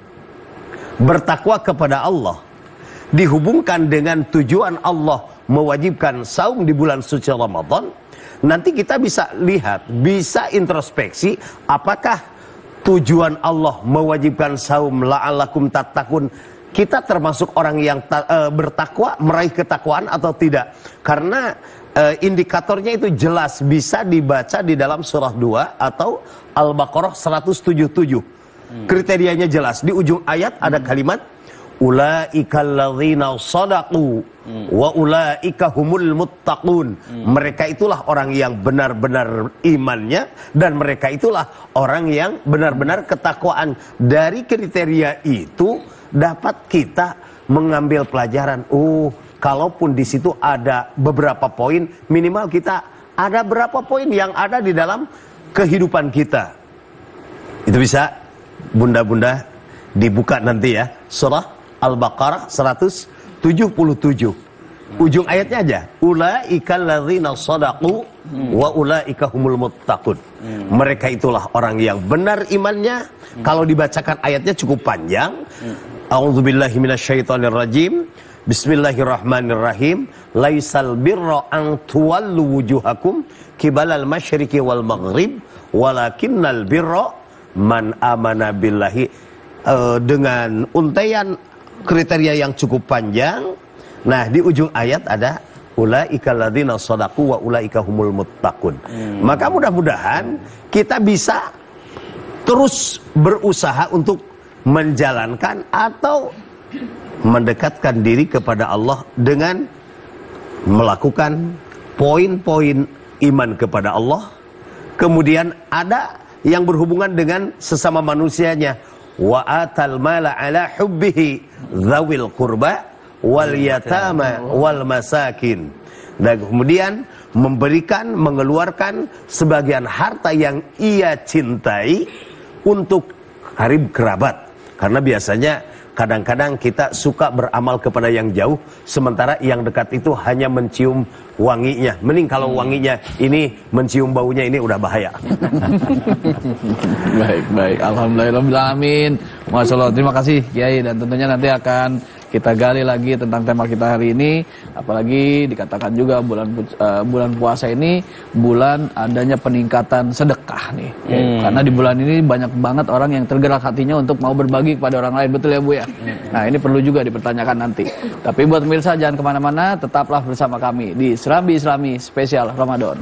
bertakwa kepada Allah, dihubungkan dengan tujuan Allah mewajibkan saum di bulan suci Ramadan. Nanti kita bisa lihat, bisa introspeksi, apakah tujuan Allah mewajibkan saum la'allakum tattaqun, kita termasuk orang yang bertakwa, meraih ketakwaan atau tidak. Karena indikatornya itu jelas, bisa dibaca di dalam surah 2 atau Al-Baqarah 177. Kriterianya jelas. Di ujung ayat ada kalimat ulaikal ladzina shadaqu wa ulaika humul muttaqun. Mereka itulah orang yang benar-benar imannya dan mereka itulah orang yang benar-benar ketakwaan. Dari kriteria itu dapat kita mengambil pelajaran. Kalaupun di situ ada beberapa poin, minimal kita ada berapa poin yang ada di dalam kehidupan kita. Itu bisa bunda-bunda dibuka nanti ya, surah Al-Baqarah 177. Ujung ayatnya aja, ulaikal ladzina shadaqu wa ulaika humul muttaqun. Mereka itulah orang yang benar imannya. Kalau dibacakan ayatnya cukup panjang. A'udzubillahi minasyaitonirrajim. Bismillahirrahmanirrahim. Laisal birra an tuwallu wujuhakum kibalal masyriqi wal maghrib walakinnal birra man amana billahi. Dengan untaian kriteria yang cukup panjang. Nah, di ujung ayat ada ulaikal ladzina shadaqu wa ulaika humul muttaqun. Maka mudah-mudahan kita bisa terus berusaha untuk menjalankan atau mendekatkan diri kepada Allah dengan melakukan poin-poin iman kepada Allah. Kemudian ada yang berhubungan dengan sesama manusianya. Wa atal mala ala hubbihi dzawil qurba wal yatama wal masakin. Dan kemudian memberikan, mengeluarkan sebagian harta yang ia cintai untuk karib kerabat. Karena biasanya kadang-kadang kita suka beramal kepada yang jauh, sementara yang dekat itu hanya mencium wanginya. Mending kalau wanginya ini mencium baunya, ini udah bahaya. Baik. Alhamdulillahirrahmanirrahim. Masya Allah, terima kasih Kiai. Dan tentunya nanti akan kita gali lagi tentang tema kita hari ini. Apalagi dikatakan juga bulan puasa ini bulan adanya peningkatan sedekah nih. Karena di bulan ini banyak banget orang yang tergerak hatinya untuk mau berbagi kepada orang lain. Betul ya Bu ya? Nah, ini perlu juga dipertanyakan nanti. Tapi buat pemirsa jangan kemana-mana, tetaplah bersama kami di Serambi Islami Spesial Ramadan.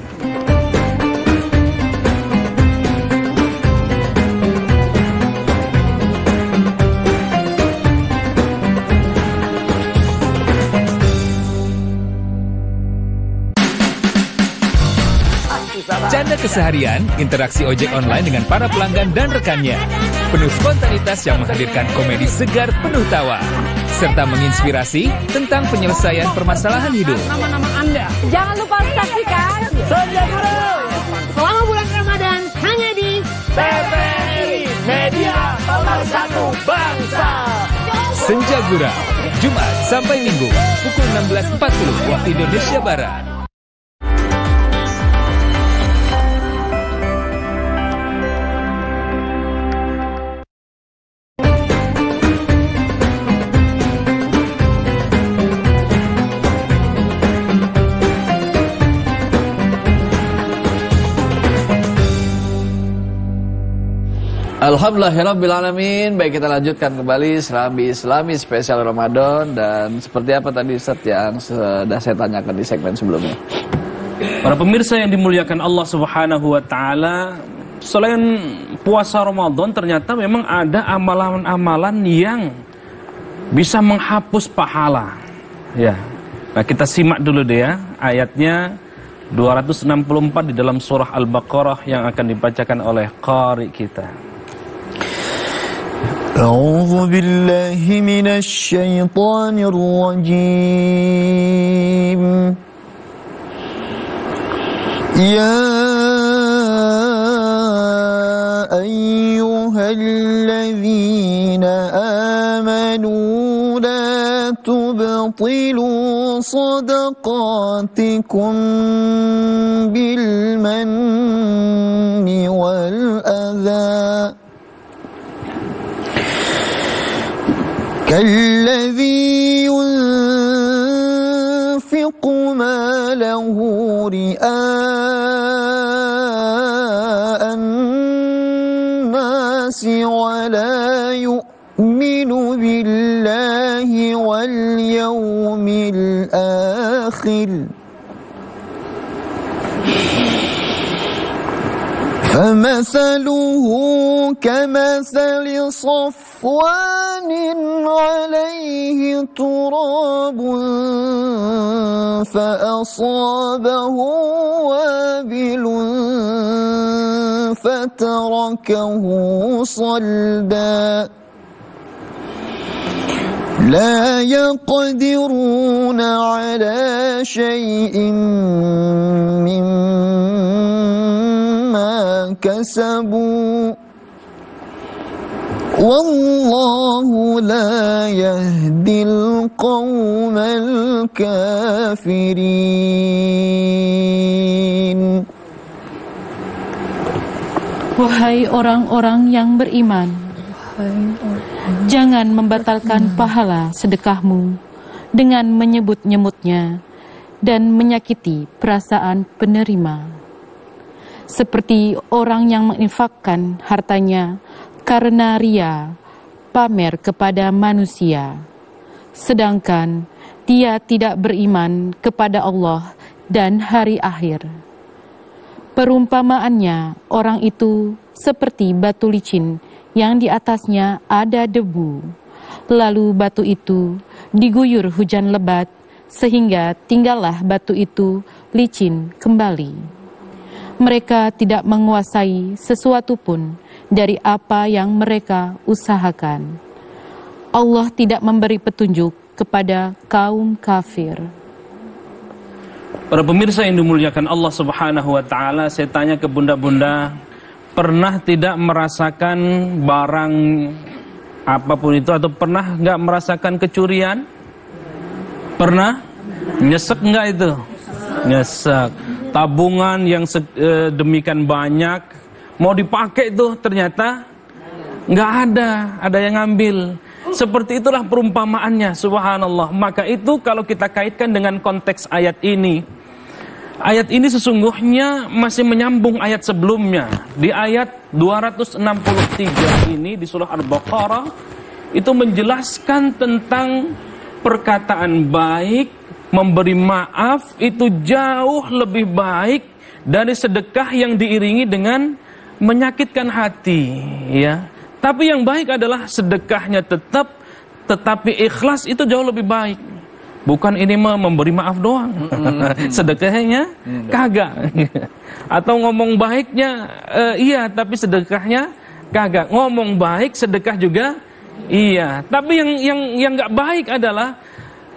Canda keseharian, interaksi ojek online dengan para pelanggan dan rekannya. Penuh spontanitas yang menghadirkan komedi segar penuh tawa. Serta menginspirasi tentang penyelesaian permasalahan hidup. Nama-nama Anda. Jangan lupa saksikan Senja Guru selama bulan Ramadan hanya di TVRI Media Pemersatu Bangsa. Senja Gurau, Jumat sampai Minggu, pukul 16.40 waktu Indonesia Barat. Alhamdulillahirrabbilalamin. Baik, kita lanjutkan kembali Serambi Islami Spesial Ramadan. Dan seperti apa tadi Ustaz yang sudah saya tanyakan di segmen sebelumnya? Para pemirsa yang dimuliakan Allah Subhanahu wa taala, selain puasa Ramadan ternyata memang ada amalan-amalan yang bisa menghapus pahala. Ya. Nah, kita simak dulu deh ya ayatnya 264 di dalam surah Al-Baqarah yang akan dibacakan oleh qari kita. أعوذ بالله من الشيطان الرجيم يا أيها الذين آمنوا لا تبطلوا صدقاتكم بالمن والأذى كالذي ينفق ماله رئاء الناس ولا يؤمن بالله واليوم الآخر فمثله كمثل صفوان عليه تراب فأصابه وابل فتركه صلدا لا يقدرون على شيء مما كسبوا والله لا يهدي القوم الكافرين. Wahai orang-orang yang beriman, jangan membatalkan pahala sedekahmu dengan menyebut-nyebutnya dan menyakiti perasaan penerima. Seperti orang yang menginfakkan hartanya karena ria, pamer kepada manusia, sedangkan dia tidak beriman kepada Allah dan hari akhir. Perumpamaannya, orang itu seperti batu licin yang di atasnya ada debu. Lalu batu itu diguyur hujan lebat sehingga tinggallah batu itu licin kembali. Mereka tidak menguasai sesuatu pun dari apa yang mereka usahakan. Allah tidak memberi petunjuk kepada kaum kafir. Para pemirsa yang dimuliakan Allah Subhanahu wa taala, saya tanya ke bunda-bunda, pernah tidak merasakan barang apapun itu, atau pernah nggak merasakan kecurian? Pernah? Nyesek nggak itu? Nyesek. Tabungan yang demikian banyak mau dipakai itu ternyata nggak ada yang ngambil. Seperti itulah perumpamaannya, subhanallah. Maka itu kalau kita kaitkan dengan konteks ayat ini sesungguhnya masih menyambung ayat sebelumnya. Di ayat 263 ini di surah Al-Baqarah itu menjelaskan tentang perkataan baik, memberi maaf itu jauh lebih baik dari sedekah yang diiringi dengan menyakitkan hati, ya. Tapi yang baik adalah sedekahnya tetap, tetapi ikhlas itu jauh lebih baik. Bukan ini memberi maaf doang, sedekahnya kagak. Atau ngomong baiknya iya, tapi sedekahnya kagak. Ngomong baik, sedekah juga iya. Tapi yang nggak baik adalah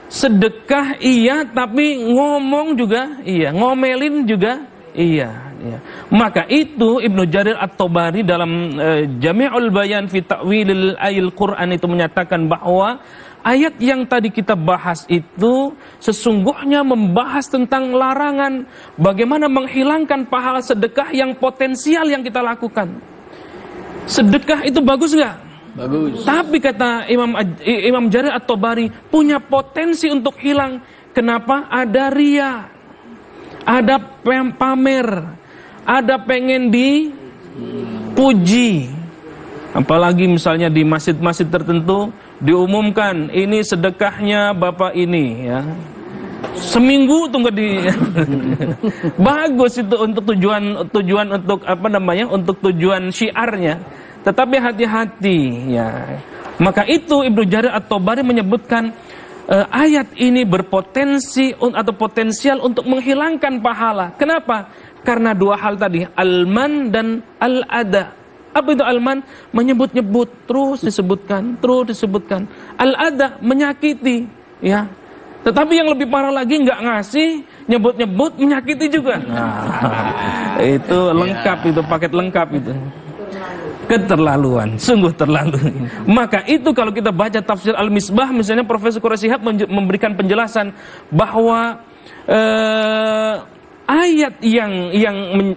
sedekah iya, tapi ngomong juga iya, ngomelin juga iya. Ya. Maka itu Ibnu Jarir At-Tabari dalam Jami'ul Bayan fi Ta'wilil Ayil Quran itu menyatakan bahwa ayat yang tadi kita bahas itu sesungguhnya membahas tentang larangan bagaimana menghilangkan pahala sedekah yang potensial yang kita lakukan. Sedekah itu bagus nggak? Bagus. Tapi kata Imam Jarir At-Tabari punya potensi untuk hilang. Kenapa? Ada ria, ada pamer, ada pengen dipuji. Apalagi misalnya di masjid-masjid tertentu diumumkan ini sedekahnya bapak ini, ya. Seminggu tunggu di bagus itu untuk tujuan untuk apa namanya, untuk tujuan syiarnya. Tetapi hati-hati, ya. Maka itu Ibnu Jarir At-Tabari menyebutkan ayat ini berpotensi atau potensial untuk menghilangkan pahala. Kenapa? Karena dua hal tadi, al-man dan al-ada. Apa itu al-man? Menyebut-nyebut, terus disebutkan. Al-ada menyakiti, ya. Tetapi yang lebih parah lagi nggak ngasih, nyebut-nyebut, menyakiti juga. Nah, itu lengkap, itu paket lengkap itu. Keterlaluan, sungguh terlalu. Maka itu kalau kita baca tafsir Al-Misbah, misalnya Profesor Quraisy Shihab memberikan penjelasan bahwa ayat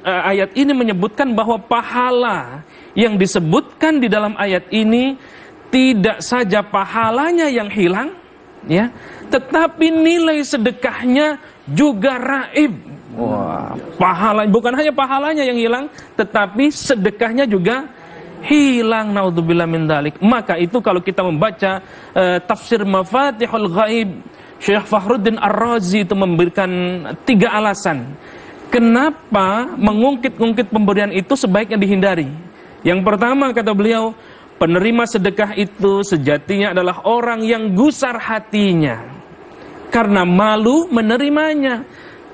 ayat ini menyebutkan bahwa pahala yang disebutkan di dalam ayat ini tidak saja pahalanya yang hilang, ya, tetapi nilai sedekahnya juga raib. Wah, pahala bukan hanya pahalanya yang hilang, tetapi sedekahnya juga hilang. Naudzubillah min dzalik. Maka itu kalau kita membaca tafsir Mafatihul Ghaib, Syekh Fakhruddin Ar-Razi itu memberikan 3 alasan kenapa mengungkit-ungkit pemberian itu sebaiknya dihindari. Yang pertama kata beliau, penerima sedekah itu sejatinya adalah orang yang gusar hatinya karena malu menerimanya.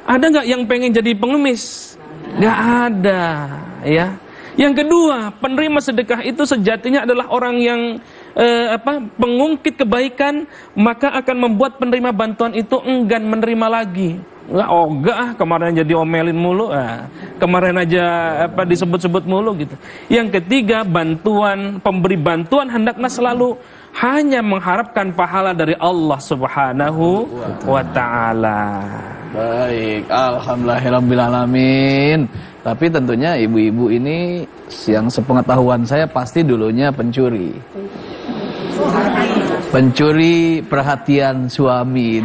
Ada nggak yang pengen jadi pengemis? Nggak ada, ya. Yang kedua, penerima sedekah itu sejatinya adalah orang yang pengungkit kebaikan, maka akan membuat penerima bantuan itu enggan menerima lagi. Kemarin jadi omelin mulu, kemarin aja disebut-sebut mulu gitu. Yang ketiga, pemberi bantuan hendaknya selalu hanya mengharapkan pahala dari Allah Subhanahu wa ta'ala. Baik, alhamdulillahirrabbilalamin. Tapi tentunya ibu-ibu ini yang sepengetahuan saya pasti dulunya pencuri. Pencuri perhatian suami.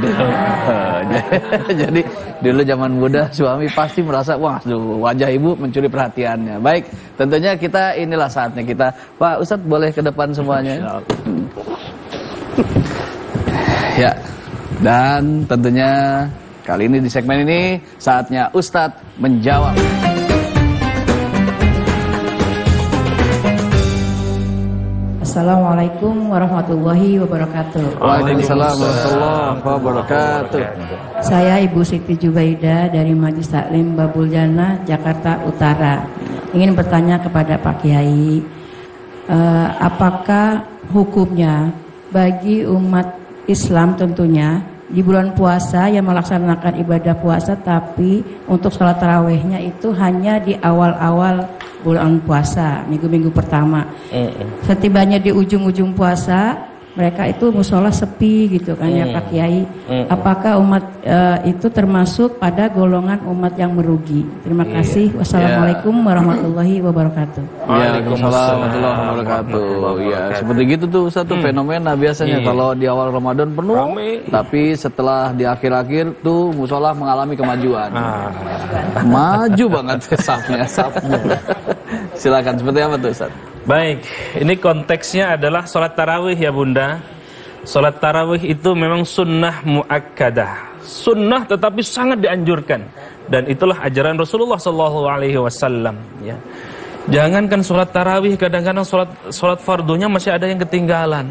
Jadi dulu zaman muda suami pasti merasa, wah wajah ibu mencuri perhatiannya. Baik, tentunya kita inilah saatnya kita. Pak Ustadz boleh ke depan semuanya. Ya, dan tentunya kali ini di segmen ini saatnya Ustadz menjawab. Assalamualaikum warahmatullahi wabarakatuh. Waalaikumsalam warahmatullahi wabarakatuh. Saya Ibu Siti Jubaida dari Majelis Taklim Babul Jannah, Jakarta Utara. Ingin bertanya kepada Pak Kiai, apakah hukumnya bagi umat Islam tentunya di bulan puasa yang melaksanakan ibadah puasa, tapi untuk sholat tarawihnya itu hanya di awal-awal bulan puasa, minggu-minggu pertama. Setibanya di ujung-ujung puasa, mereka itu musola sepi gitu kan ya Pak Kiai. Apakah umat itu termasuk pada golongan umat yang merugi? Terima kasih. Wassalamualaikum warahmatullahi wabarakatuh. Waalaikumsalam warahmatullahi wabarakatuh. Ya, seperti gitu tuh satu fenomena biasanya kalau di awal Ramadan penuh, tapi setelah di akhir-akhir tuh musola mengalami kemajuan. Maju banget safnya. Silakan, seperti apa tuh Ustaz? Baik, ini konteksnya adalah sholat tarawih ya Bunda. Sholat tarawih itu memang sunnah muakkadah, sunnah tetapi sangat dianjurkan, dan itulah ajaran Rasulullah SAW. Ya. Jangankan sholat tarawih, kadang-kadang sholat fardunya masih ada yang ketinggalan.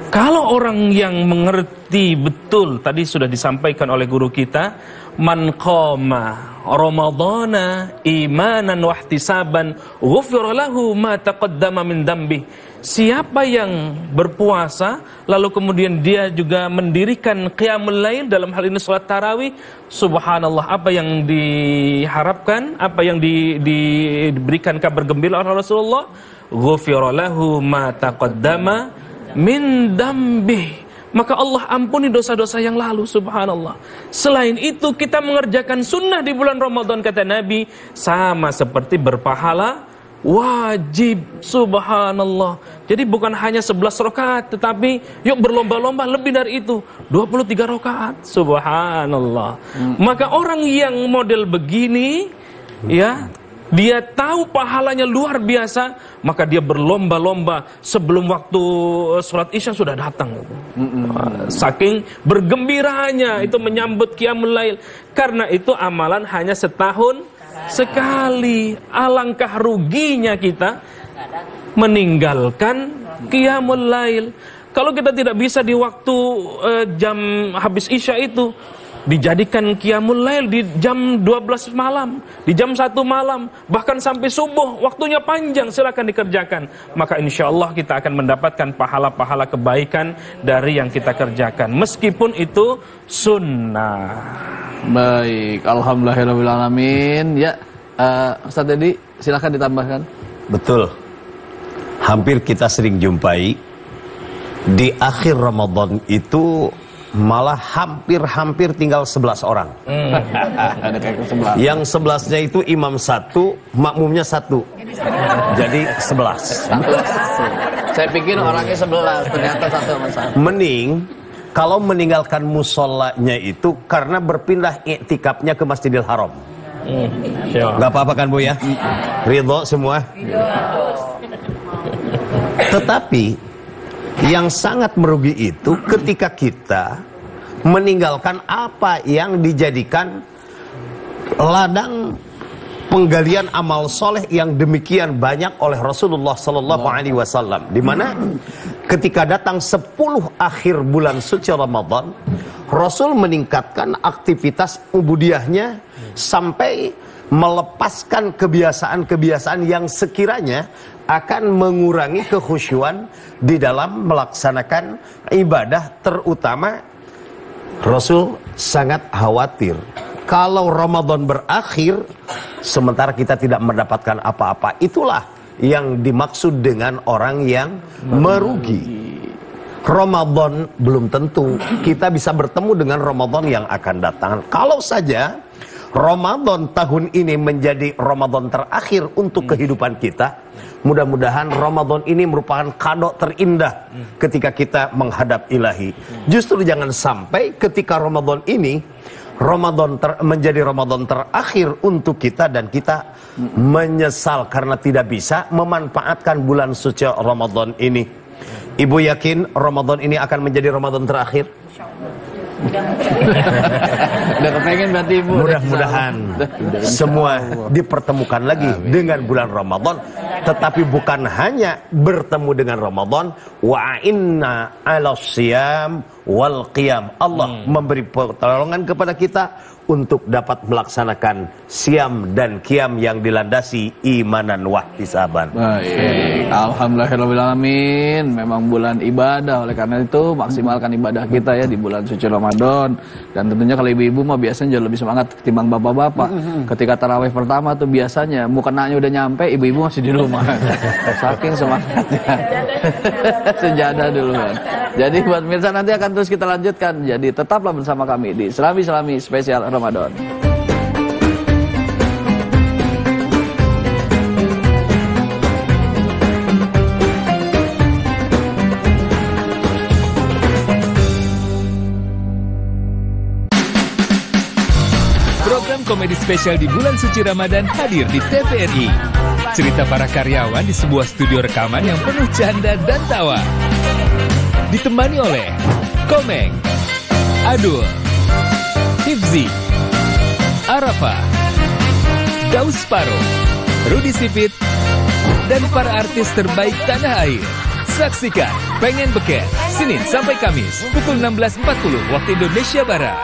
Kalau orang yang mengerti betul, tadi sudah disampaikan oleh guru kita, man qama Ramadhana imanan wahtisaban ghufira lahu ma taqaddama min dambi. Siapa yang berpuasa lalu kemudian dia juga mendirikan qiyamul lail, dalam hal ini salat tarawih, subhanallah, apa yang diharapkan, apa yang diberikan kabar gembira oleh Rasulullah, ghufira lahu ma taqaddama min dambi. Maka Allah ampuni dosa-dosa yang lalu, subhanallah. Selain itu kita mengerjakan sunnah di bulan Ramadan, kata Nabi, sama seperti berpahala wajib, subhanallah. Jadi bukan hanya 11 rakaat, tetapi yuk berlomba-lomba lebih dari itu, 23 rakaat, subhanallah. Maka orang yang model begini, ya, dia tahu pahalanya luar biasa, maka dia berlomba-lomba sebelum waktu sholat isya sudah datang. Saking bergembiranya itu menyambut qiyamul lail. Karena itu amalan hanya setahun sekali. Alangkah ruginya kita meninggalkan qiyamul lail. Kalau kita tidak bisa di waktu jam habis isya itu, dijadikan qiyamul lail di jam 12 malam, di jam 1 malam, bahkan sampai subuh, waktunya panjang, silakan dikerjakan. Maka insya Allah kita akan mendapatkan pahala-pahala kebaikan dari yang kita kerjakan, meskipun itu sunnah. Baik, alhamdulillahirrahmanirrahim. Ya, Ustaz Dedi, silakan ditambahkan. Betul, hampir kita sering jumpai di akhir Ramadan itu malah hampir tinggal 11 orang. Ada kayak 11. Yang 11-nya itu imam 1, makmumnya 1. Jadi 11. Saya pikir orangnya 11, ternyata 1 sama 1. Mending kalau meninggalkan musolanya itu karena berpindah iktikafnya ke Masjidil Haram. Gak apa-apa kan Bu ya? Ridho semua. Tetapi yang sangat merugi itu ketika kita meninggalkan apa yang dijadikan ladang penggalian amal soleh yang demikian banyak oleh Rasulullah Sallallahu Alaihi Wasallam, di mana ketika datang 10 akhir bulan suci Ramadan, Rasul meningkatkan aktivitas ubudiyahnya sampai melepaskan kebiasaan-kebiasaan yang sekiranya akan mengurangi kekhusyuan di dalam melaksanakan ibadah. Terutama Rasul sangat khawatir kalau Ramadan berakhir sementara kita tidak mendapatkan apa-apa. Itulah yang dimaksud dengan orang yang merugi. Ramadan belum tentu kita bisa bertemu dengan Ramadan yang akan datang. Kalau saja Ramadan tahun ini menjadi Ramadan terakhir untuk kehidupan kita, mudah-mudahan Ramadan ini merupakan kado terindah ketika kita menghadap Ilahi. Justru jangan sampai ketika Ramadan ini menjadi Ramadan terakhir untuk kita dan kita menyesal karena tidak bisa memanfaatkan bulan suci Ramadan ini. Ibu yakin Ramadan ini akan menjadi Ramadan terakhir? Udah kepengen berarti Ibu. Mudah-mudahan semua dipertemukan lagi dengan bulan Ramadan, tetapi bukan hanya bertemu dengan Ramadan. Wa inna 'ala siyam wal qiyam. Allah memberi pertolongan kepada kita untuk dapat melaksanakan siam dan qiyam yang dilandasi imanan wa ihtisaban. Baik, alhamdulillahirrahmanirrahim. Memang bulan ibadah, oleh karena itu maksimalkan ibadah kita ya di bulan suci Ramadan. Dan tentunya kalau ibu-ibu mah biasanya jauh lebih semangat ketimbang bapak-bapak. Ketika tarawih pertama tuh biasanya mukenanya udah nyampe, ibu-ibu masih di rumah. Saking semangatnya. Sejadah duluan. Jadi buat pemirsa nanti akan terus kita lanjutkan. Jadi tetaplah bersama kami di Selami Spesial Ramadan. Program komedi spesial di bulan suci Ramadan hadir di TVRI. Cerita para karyawan di sebuah studio rekaman yang penuh canda dan tawa. Ditemani oleh Komeng, Adul, Hifzi, Arafah, Daus Paro, Rudi Sipit, dan para artis terbaik tanah air. Saksikan Pengen Beken, Senin sampai Kamis, pukul 16.40 waktu Indonesia Barat.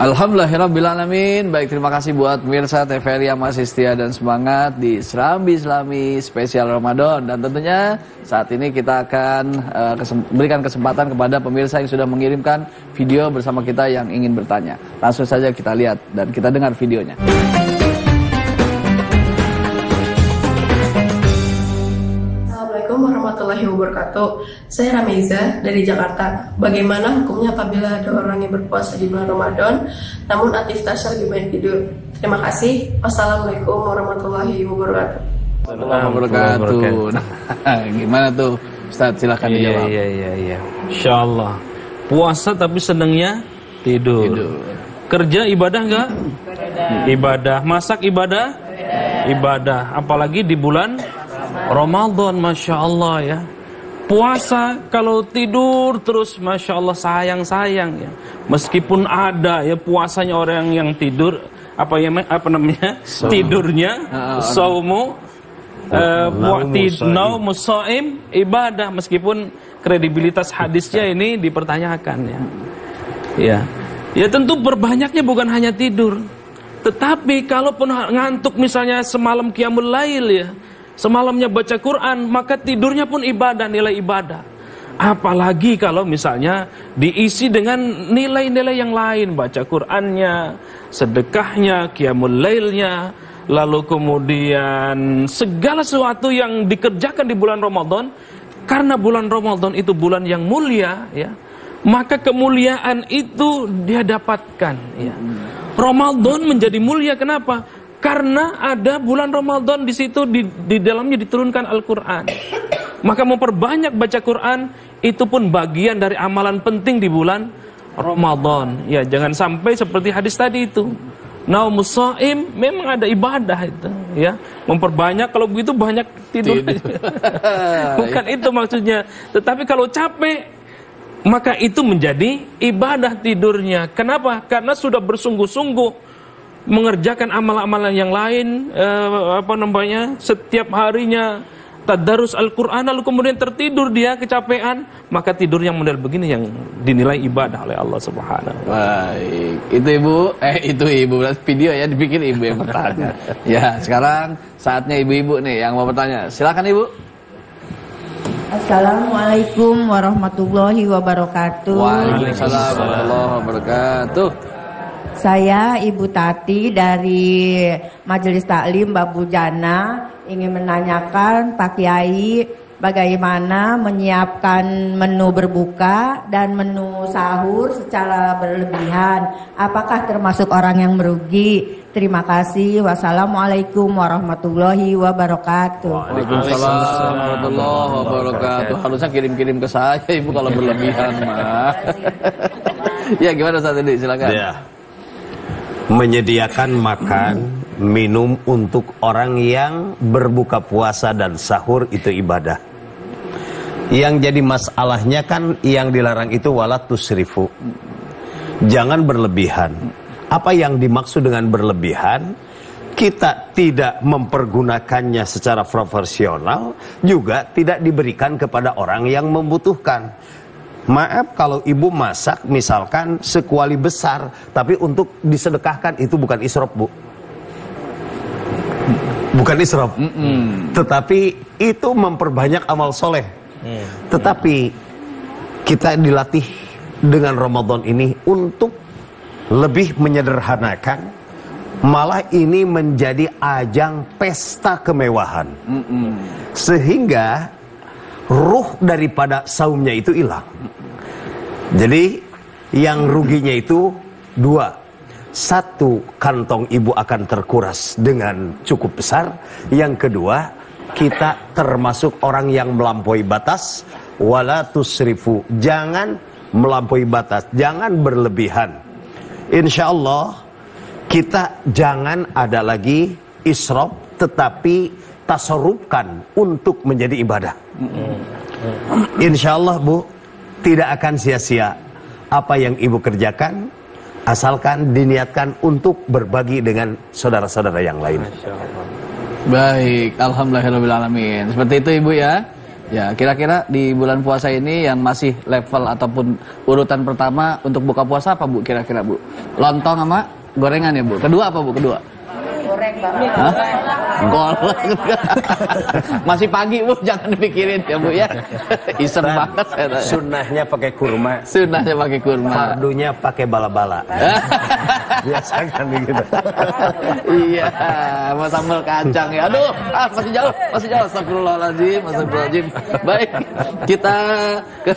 Alhamdulillahirrabbilalamin. Baik, terima kasih buat pemirsa TVRI yang masih setia dan semangat di Serambi Spesial Ramadan. Dan tentunya saat ini kita akan berikan kesempatan kepada pemirsa yang sudah mengirimkan video bersama kita yang ingin bertanya. Langsung saja kita lihat dan kita dengar videonya. Assalamualaikum warahmatullahi wabarakatuh. Saya Rameza dari Jakarta. Bagaimana hukumnya apabila ada orang yang berpuasa di bulan Ramadan namun aktivitasnya lebih banyak tidur? Terima kasih. Wassalamualaikum warahmatullahi wabarakatuh. Wabarakatuh. Nah, gimana tuh Ustaz, silahkan dijawab. Iya. Insyaallah. Puasa tapi senangnya tidur. Kerja ibadah enggak? Ibadah. Masak ibadah? Ibadah. Apalagi di bulan Ramadan, Masya Allah ya. Puasa kalau tidur terus, Masya Allah sayang ya. Meskipun ada ya puasanya orang yang tidur, apa namanya? Tidurnya, saumu, naumu shaim, ibadah. Meskipun kredibilitas hadisnya ini dipertanyakan ya. Ya tentu berbanyaknya bukan hanya tidur. Tetapi kalaupun ngantuk misalnya semalam qiyamul lail ya, semalamnya baca Quran, maka tidurnya pun ibadah, nilai ibadah. Apalagi kalau misalnya diisi dengan nilai-nilai yang lain, baca Qurannya, sedekahnya, qiyamul lailnya, lalu kemudian segala sesuatu yang dikerjakan di bulan Ramadan. Karena bulan Ramadan itu bulan yang mulia ya, maka kemuliaan itu dia dapatkan ya. Ramadan menjadi mulia kenapa? Karena ada bulan Ramadan di situ, di dalamnya diturunkan Al-Quran. Maka memperbanyak baca Quran itu pun bagian dari amalan penting di bulan Ramadan. Ya, jangan sampai seperti hadis tadi itu. Naumus shaim memang ada ibadah itu, ya. Memperbanyak, kalau begitu banyak tidur. Bukan itu maksudnya. Tetapi kalau capek, maka itu menjadi ibadah tidurnya. Kenapa? Karena sudah bersungguh-sungguh mengerjakan amal-amalan yang lain, setiap harinya tadarus Al-Quran, lalu kemudian tertidur dia kecapean, maka tidur yang model begini yang dinilai ibadah oleh Allah Subhanahu wa Ta'ala. Baik, itu ibu video ya, dibikin ibu yang bertanya. Ya, sekarang saatnya ibu-ibu nih yang mau bertanya. Silakan Ibu. Assalamualaikum warahmatullahi wabarakatuh. Waalaikumsalam warahmatullahi wabarakatuh. Saya Ibu Tati dari Majelis Taklim Babu Jana ingin menanyakan Pak Kiai bagaimana menyiapkan menu berbuka dan menu sahur secara berlebihan. Apakah termasuk orang yang merugi? Terima kasih. Wassalamualaikum warahmatullahi wabarakatuh. Waalaikumsalam warahmatullahi wabarakatuh. Harusnya kirim-kirim ke saya Ibu kalau berlebihan mah. Ya, gimana saat ini? Silakan. Ya. Menyediakan makan, minum untuk orang yang berbuka puasa dan sahur itu ibadah. Yang jadi masalahnya kan yang dilarang itu wala tusrifu. Jangan berlebihan. Apa yang dimaksud dengan berlebihan? Kita tidak mempergunakannya secara proporsional, juga tidak diberikan kepada orang yang membutuhkan. Maaf kalau ibu masak misalkan sekuali besar, tapi untuk disedekahkan itu bukan israf, Bu. Bukan israf. Tetapi itu memperbanyak amal soleh. Tetapi kita dilatih dengan Ramadan ini untuk lebih menyederhanakan, malah ini menjadi ajang pesta kemewahan. Sehingga ruh daripada saumnya itu hilang. Jadi yang ruginya itu dua. Satu, kantong ibu akan terkuras dengan cukup besar. Yang kedua, kita termasuk orang yang melampaui batas. Wala tusrifu, jangan melampaui batas, jangan berlebihan. Insya Allah kita jangan ada lagi israf, tetapi tasarrufkan untuk menjadi ibadah. Insya Allah Bu, tidak akan sia-sia apa yang ibu kerjakan, asalkan diniatkan untuk berbagi dengan saudara-saudara yang lain. Baik, alhamdulillahirrahmanirrahim. Seperti itu Ibu ya. Ya, kira-kira di bulan puasa ini yang masih level ataupun urutan pertama untuk buka puasa apa Bu kira-kira Bu? Lontong sama gorengan ya Bu? Kedua apa Bu? Kedua? Goreng Bapak. Goleng. Masih pagi Bu, jangan dipikirin ya Bu ya. Iseng banget saya tanya. Sunnahnya pakai kurma. Sunnahnya pakai kurma. Fardunya pakai bala-bala. Biasa kan begitu. Iya, sama sambal kacang ya. Aduh, masih jauh. Astagfirullahaladzim. Baik, kita ke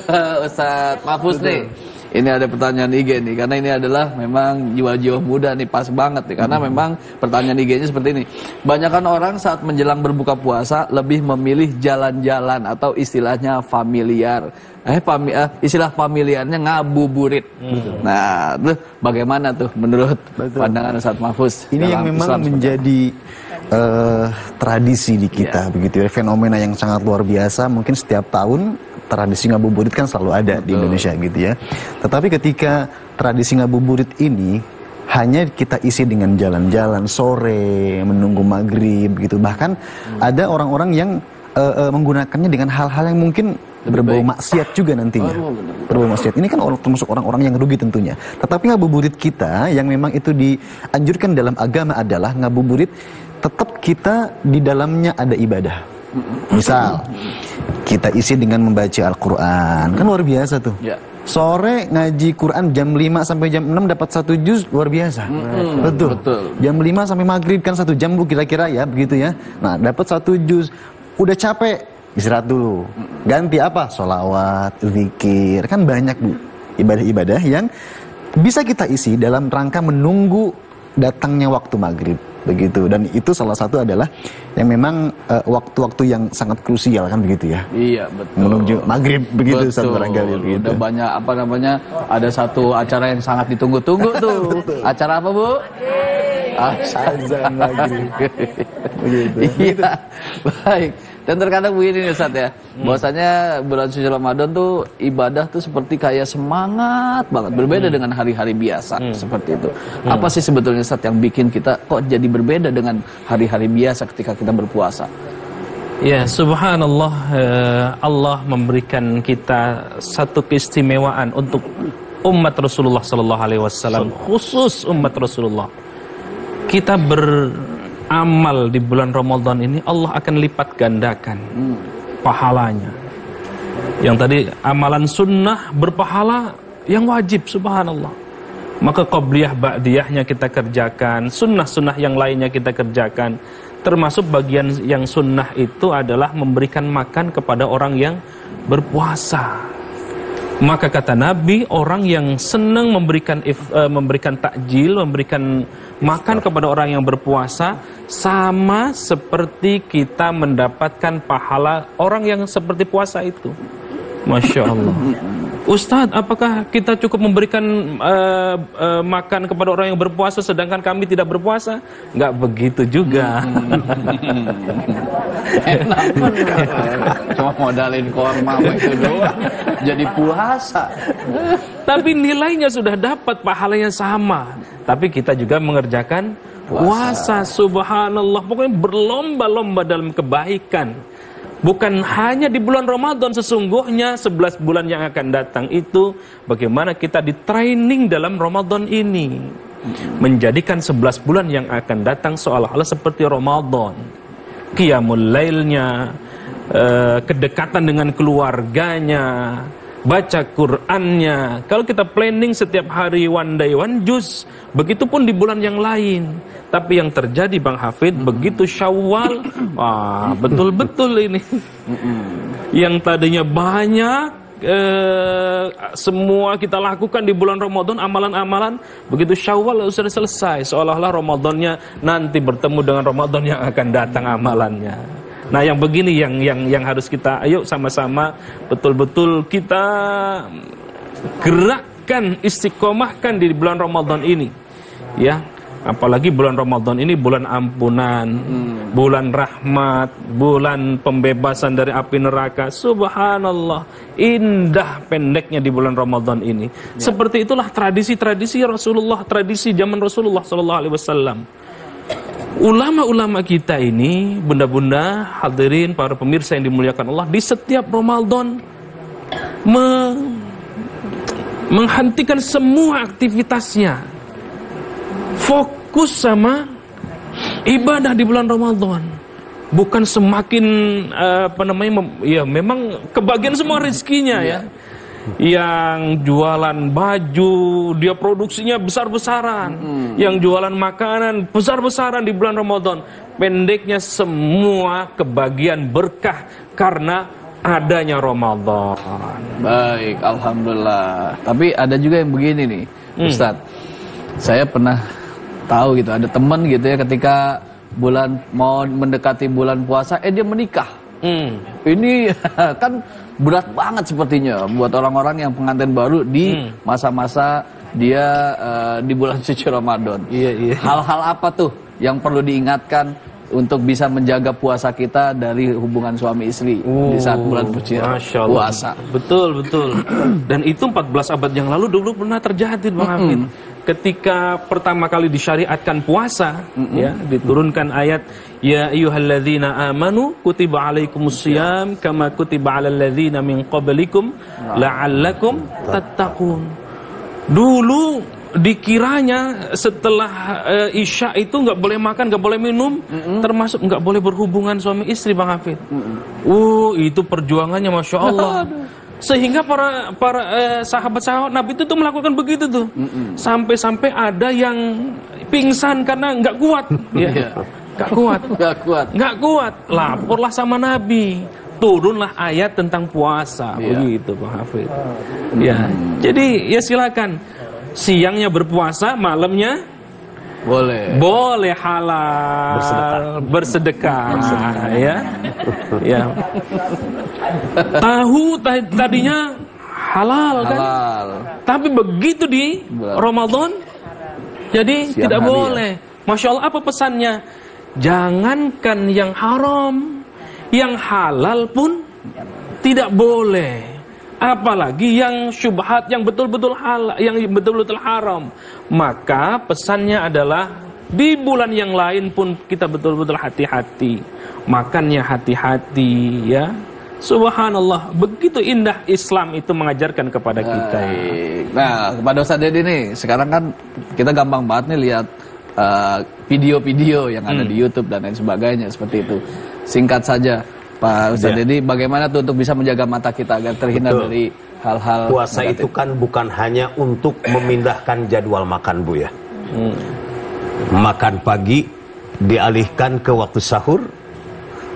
Ustadz Mahfuz nih. Ini ada pertanyaan IG nih, karena ini adalah memang jiwa-jiwa muda nih, pas banget nih. Karena memang pertanyaan IG-nya seperti ini. Banyakan orang saat menjelang berbuka puasa lebih memilih jalan-jalan atau istilahnya familiar. Istilah familiarnya ngabuburit. Nah, tuh bagaimana tuh menurut pandangan Ustadz Mahfuz? Ini yang memang Islam menjadi tradisi di kita, begitu ya. Fenomena yang sangat luar biasa. Mungkin setiap tahun tradisi ngabuburit kan selalu ada di Indonesia gitu ya. Tetapi ketika tradisi ngabuburit ini hanya kita isi dengan jalan-jalan sore, menunggu maghrib gitu. Bahkan ada orang-orang yang menggunakannya dengan hal-hal yang mungkin berbau maksiat juga nantinya. Berbau maksiat. Ini kan termasuk orang-orang yang rugi tentunya. Tetapi ngabuburit kita yang memang itu dianjurkan dalam agama adalah ngabuburit tetap kita di dalamnya ada ibadah. Misal kita isi dengan membaca Al-Quran, kan luar biasa tuh. Sore ngaji Quran jam 5 sampai jam 6 dapat 1 juz, luar biasa. Betul. Jam 5 sampai maghrib kan 1 jam Bu kira-kira ya, begitu ya. Nah dapat 1 juz, udah capek istirahat dulu. Ganti apa? Sholawat, zikir, kan banyak Bu ibadah-ibadah yang bisa kita isi dalam rangka menunggu datangnya waktu maghrib. begitu. Dan itu salah satu adalah yang memang waktu-waktu yang sangat krusial kan begitu ya. Iya, betul. Menuju maghrib begitu Ustaz, betul. barangkali begitu. Udah banyak ada satu acara yang sangat ditunggu-tunggu tuh. Acara apa, Bu? Azan maghrib. Begitu. Iya. Baik. Dan terkadang begini nih Ustaz ya, bahwasanya bulan suci Ramadan tuh ibadah tuh seperti kayak semangat banget, berbeda dengan hari-hari biasa seperti itu. Apa sih sebetulnya Ustaz yang bikin kita kok jadi berbeda dengan hari-hari biasa ketika kita berpuasa? Ya, subhanallah, Allah memberikan kita satu keistimewaan untuk umat Rasulullah sallallahu alaihi wasallam, khusus umat Rasulullah. Kita amal di bulan Ramadan ini Allah akan lipat gandakan pahalanya. Yang tadi amalan sunnah berpahala yang wajib, subhanallah. Maka qabliyah ba'diyahnya kita kerjakan, sunnah-sunnah yang lainnya kita kerjakan. Termasuk bagian yang sunnah itu adalah memberikan makan kepada orang yang berpuasa. Maka kata Nabi, orang yang senang memberikan takjil, memberikan makan kepada orang yang berpuasa, sama seperti kita mendapatkan pahala orang yang seperti puasa itu. Masya Allah. Ustadz, apakah kita cukup memberikan makan kepada orang yang berpuasa sedangkan kami tidak berpuasa? Nggak begitu juga. Enak. Cuma modalin korma itu doang, jadi puasa. Tapi nilainya sudah dapat, pahalanya sama. Tapi kita juga mengerjakan puasa. Subhanallah. Pokoknya berlomba-lomba dalam kebaikan. Bukan hanya di bulan Ramadan, sesungguhnya 11 bulan yang akan datang itu bagaimana kita di training dalam Ramadan ini. Menjadikan 11 bulan yang akan datang seolah-olah seperti Ramadan. Qiyamul lailnya, kedekatan dengan keluarganya, baca Qur'annya. Kalau kita planning setiap hari one day one juz, begitupun di bulan yang lain. Tapi yang terjadi Bang Hafid, begitu Syawal, wah betul-betul ini. Yang tadinya banyak semua kita lakukan di bulan Ramadan, amalan-amalan, begitu Syawal sudah selesai, seolah-olah Ramadannya nanti bertemu dengan Ramadan yang akan datang amalannya. Nah, yang begini yang harus kita ayo sama-sama betul-betul kita gerakkan, istiqomahkan di bulan Ramadan ini. Ya, apalagi bulan Ramadan ini bulan ampunan, bulan rahmat, bulan pembebasan dari api neraka. Subhanallah, indah pendeknya di bulan Ramadan ini. Ya. Seperti itulah tradisi-tradisi Rasulullah, tradisi zaman Rasulullah sallallahu alaihi wasallam. Ulama-ulama kita ini, bunda-bunda, hadirin, para pemirsa yang dimuliakan Allah, di setiap Ramadan menghentikan semua aktivitasnya, fokus sama ibadah di bulan Ramadan. Bukan semakin memang kebagian semua rezekinya ya. Yang jualan baju dia produksinya besar-besaran, yang jualan makanan besar-besaran di bulan Ramadan. Pendeknya semua kebagian berkah karena adanya Ramadan. Baik, alhamdulillah. Tapi ada juga yang begini nih, Ustadz. Saya pernah tahu gitu, ada teman gitu ya, ketika mau mendekati bulan puasa, dia menikah. Ini kan berat banget sepertinya buat orang-orang yang pengantin baru di masa-masa dia di bulan suci Ramadan. Iya. Hal-hal apa tuh yang perlu diingatkan untuk bisa menjaga puasa kita dari hubungan suami istri di saat bulan suci puasa? Betul. Dan itu 14 abad yang lalu dulu pernah terjadi, Bang Hafid. Ketika pertama kali disyariatkan puasa, ya, diturunkan ayat ya ayyuhalladzina amanu kutiba alaikumusiyam kama kutiba alal ladzina min qablikum la'allakum tattaqun. Dulu dikiranya setelah Isya itu nggak boleh makan, nggak boleh minum, termasuk nggak boleh berhubungan suami istri, Bang Hafid. Itu perjuangannya Masya Allah. Sehingga para sahabat-sahabat Nabi itu tuh melakukan begitu tuh. Sampai-sampai ada yang pingsan karena nggak kuat. Nggak kuat. Laporlah sama Nabi. Turunlah ayat tentang puasa. Begitu, Pak Hafid. Ya, jadi ya silakan. Siangnya berpuasa, malamnya Boleh halal bersedekah. Ya. Ya. Tahu tadinya halal kan? Tapi begitu di Ramadan jadi Siang tidak hari, boleh. Masya Allah, apa pesannya? Jangankan yang haram, yang halal pun tidak boleh. Apalagi yang syubhat, yang betul-betul halal, yang betul-betul haram. Maka pesannya adalah di bulan yang lain pun kita betul-betul hati-hati. Makannya hati-hati, ya. Subhanallah, begitu indah Islam itu mengajarkan kepada kita. Nah, kepada Ustaz Dedi nih, sekarang kan kita gampang banget nih lihat video-video yang ada di YouTube dan lain sebagainya seperti itu. Singkat saja, Pak Ustaz Dedi, bagaimana tuh untuk bisa menjaga mata kita agar terhindar dari hal-hal puasa negatif? itu kan bukan hanya untuk memindahkan jadwal makan, Bu ya. Makan pagi dialihkan ke waktu sahur,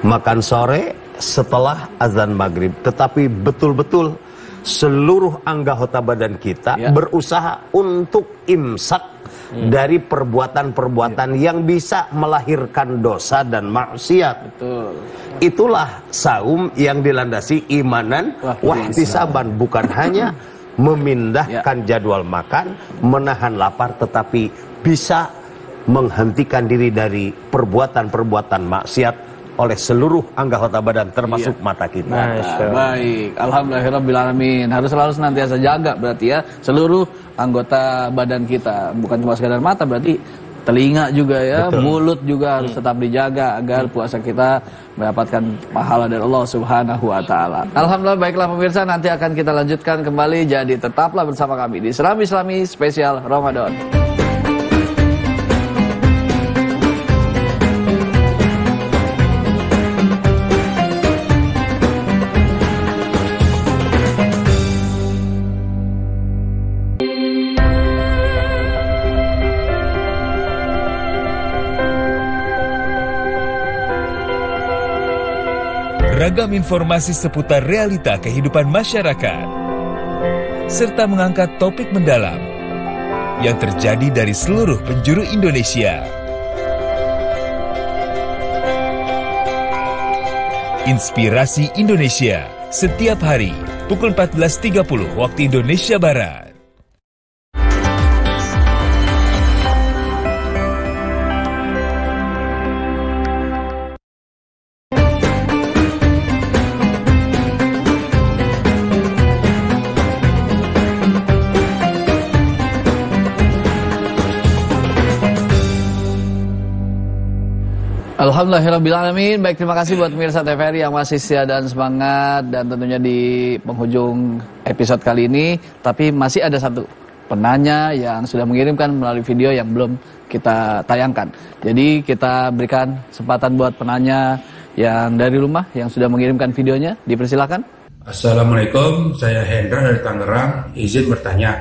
makan sore setelah azan maghrib, tetapi betul-betul seluruh anggota badan kita berusaha untuk imsak dari perbuatan-perbuatan yang bisa melahirkan dosa dan maksiat. Itulah saum yang dilandasi imanan wahtisaban, bukan hanya memindahkan jadwal makan, menahan lapar, tetapi bisa menghentikan diri dari perbuatan-perbuatan maksiat oleh seluruh anggota badan termasuk mata kita. Baik, alhamdulillahirabbil. Harus selalu senantiasa jaga berarti ya seluruh anggota badan kita, bukan cuma sekadar mata, berarti telinga juga ya, mulut juga harus tetap dijaga agar puasa kita mendapatkan pahala dari Allah Subhanahu wa taala. Alhamdulillah, baiklah pemirsa, nanti akan kita lanjutkan kembali, jadi tetaplah bersama kami di Islami spesial Ramadan. Ragam informasi seputar realita kehidupan masyarakat, serta mengangkat topik mendalam yang terjadi dari seluruh penjuru Indonesia. Inspirasi Indonesia, setiap hari pukul 14.30 waktu Indonesia Barat. Alhamdulillahirrabbilalamin. Baik, terima kasih buat pemirsa TVRI yang masih setia dan semangat, dan tentunya di penghujung episode kali ini, tapi masih ada satu penanya yang sudah mengirimkan melalui video yang belum kita tayangkan. Jadi kita berikan kesempatan buat penanya yang dari rumah yang sudah mengirimkan videonya, dipersilakan. Assalamualaikum, saya Hendra dari Tangerang. Izin bertanya,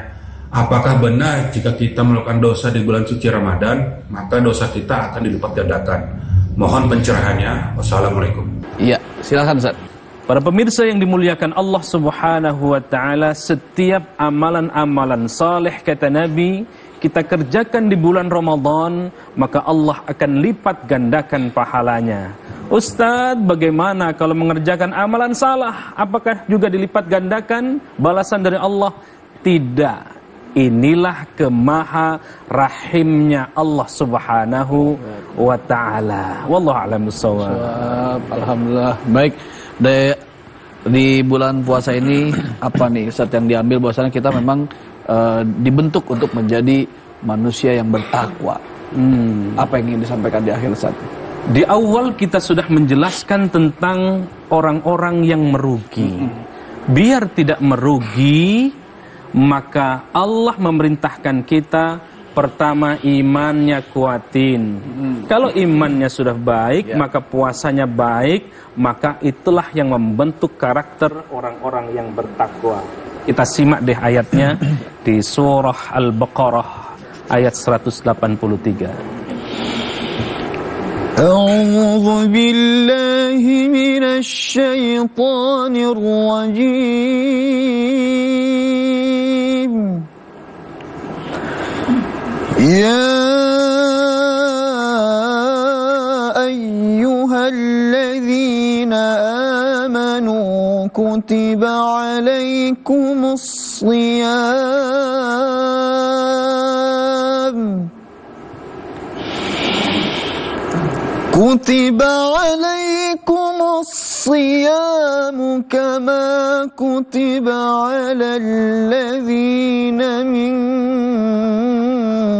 apakah benar jika kita melakukan dosa di bulan suci Ramadan, maka dosa kita akan dilipat gandakan? Mohon pencerahannya. Wassalamualaikum. Iya, silakan Ustaz. Para pemirsa yang dimuliakan Allah Subhanahu wa taala, setiap amalan-amalan saleh kata Nabi kita kerjakan di bulan Ramadan, maka Allah akan lipat gandakan pahalanya. Ustadz, bagaimana kalau mengerjakan amalan salah? Apakah juga dilipat gandakan balasan dari Allah? Tidak. Inilah kemaha rahimnya Allah Subhanahu wa ta'ala. Wallahu a'lam bishawab. Alhamdulillah. Baik, di bulan puasa ini apa nih Ustaz yang diambil, bahwasanya kita memang dibentuk untuk menjadi manusia yang bertakwa. Apa yang ingin disampaikan di akhir Ustaz? Di awal kita sudah menjelaskan tentang orang-orang yang merugi. Biar tidak merugi, maka Allah memerintahkan kita, pertama imannya kuatin. Kalau imannya sudah baik, maka puasanya baik, maka itulah yang membentuk karakter orang-orang yang bertakwa. Kita simak deh ayatnya di surah Al-Baqarah ayat 183. A'udzu billahi minasy syaithanir rajim. Ya كتب عليكم الصيام كتب عليكم الصيام كما كتب على الذين من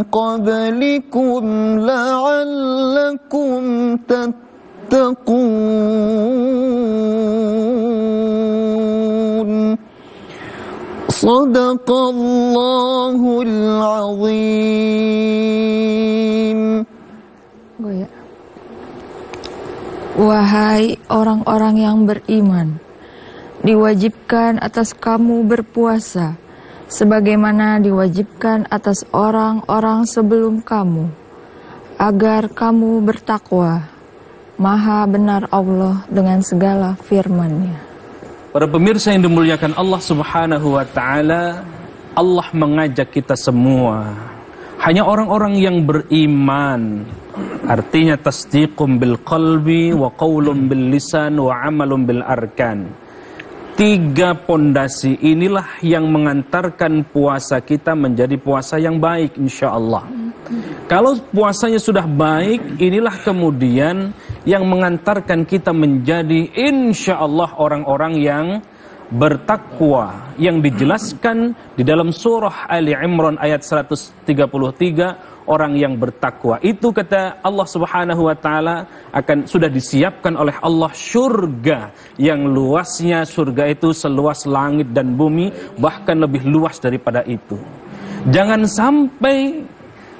قبلكم لعلكم تتقون صدق الله العظيم. Wahai orang-orang yang beriman, diwajibkan atas kamu berpuasa, sebagaimana diwajibkan atas orang-orang sebelum kamu, agar kamu bertakwa. Maha benar Allah dengan segala firman-Nya. Para pemirsa yang dimuliakan Allah Subhanahu wa Ta'ala, Allah mengajak kita semua, hanya orang-orang yang beriman. Artinya tasdiqum bil qalbi wa qaulun bil lisan wa amalun bil arkan. 3 pondasi inilah yang mengantarkan puasa kita menjadi puasa yang baik insyaallah. Kalau puasanya sudah baik, inilah kemudian yang mengantarkan kita menjadi insyaallah orang-orang yang bertakwa, yang dijelaskan di dalam surah Ali Imran ayat 133. Orang yang bertakwa itu, kata Allah Subhanahu wa Ta'ala, akan sudah disiapkan oleh Allah surga yang luasnya surga itu seluas langit dan bumi, bahkan lebih luas daripada itu. Jangan sampai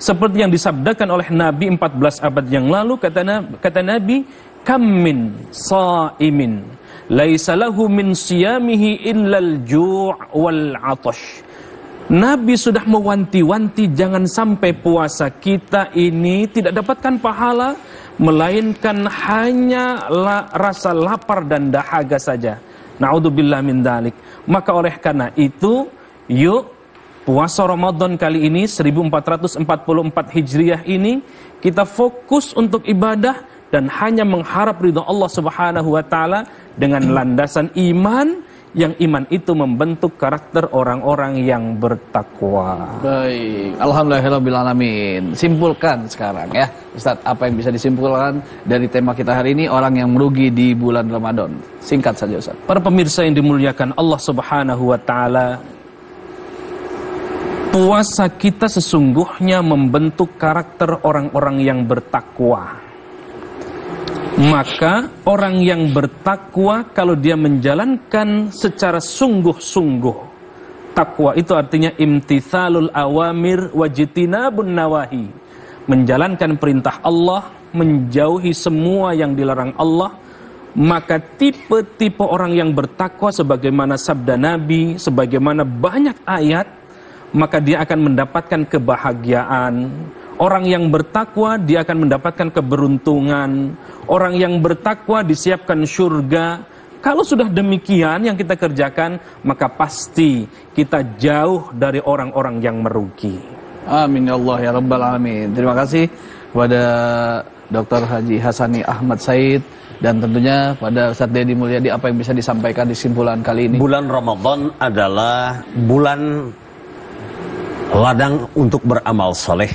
seperti yang disabdakan oleh Nabi 14 abad yang lalu, kata Nabi, kam min sa'imin laisa lahu min siyamihi illal ju' wal 'atash. Nabi sudah mewanti-wanti jangan sampai puasa kita ini tidak dapatkan pahala, melainkan hanya rasa lapar dan dahaga saja. Na'udzubillah min dzalik. Maka oleh karena itu, yuk puasa Ramadan kali ini 1444 Hijriah ini kita fokus untuk ibadah dan hanya mengharap ridha Allah Subhanahu wa Ta'ala dengan landasan iman, yang iman itu membentuk karakter orang-orang yang bertakwa. Baik, alhamdulillahirabbil. Simpulkan sekarang ya, Ustaz, apa yang bisa disimpulkan dari tema kita hari ini, orang yang merugi di bulan Ramadan? Singkat saja, Ustaz. Para pemirsa yang dimuliakan Allah Subhanahu wa Ta'ala, puasa kita sesungguhnya membentuk karakter orang-orang yang bertakwa. Maka orang yang bertakwa kalau dia menjalankan secara sungguh-sungguh, takwa itu artinya imtithalul awamir wajtinabun nawahi, menjalankan perintah Allah, menjauhi semua yang dilarang Allah. Maka tipe-tipe orang yang bertakwa sebagaimana sabda Nabi, sebagaimana banyak ayat, maka dia akan mendapatkan kebahagiaan. Orang yang bertakwa dia akan mendapatkan keberuntungan. Orang yang bertakwa disiapkan surga. Kalau sudah demikian yang kita kerjakan, maka pasti kita jauh dari orang-orang yang merugi. Amin ya Allah ya Rabbal Alamin. Terima kasih kepada Dr. Haji Hasani Ahmad Said, dan tentunya pada Ustaz Dedi Mulyadi, apa yang bisa disampaikan di simpulan kali ini? Bulan Ramadan adalah bulan ladang untuk beramal soleh.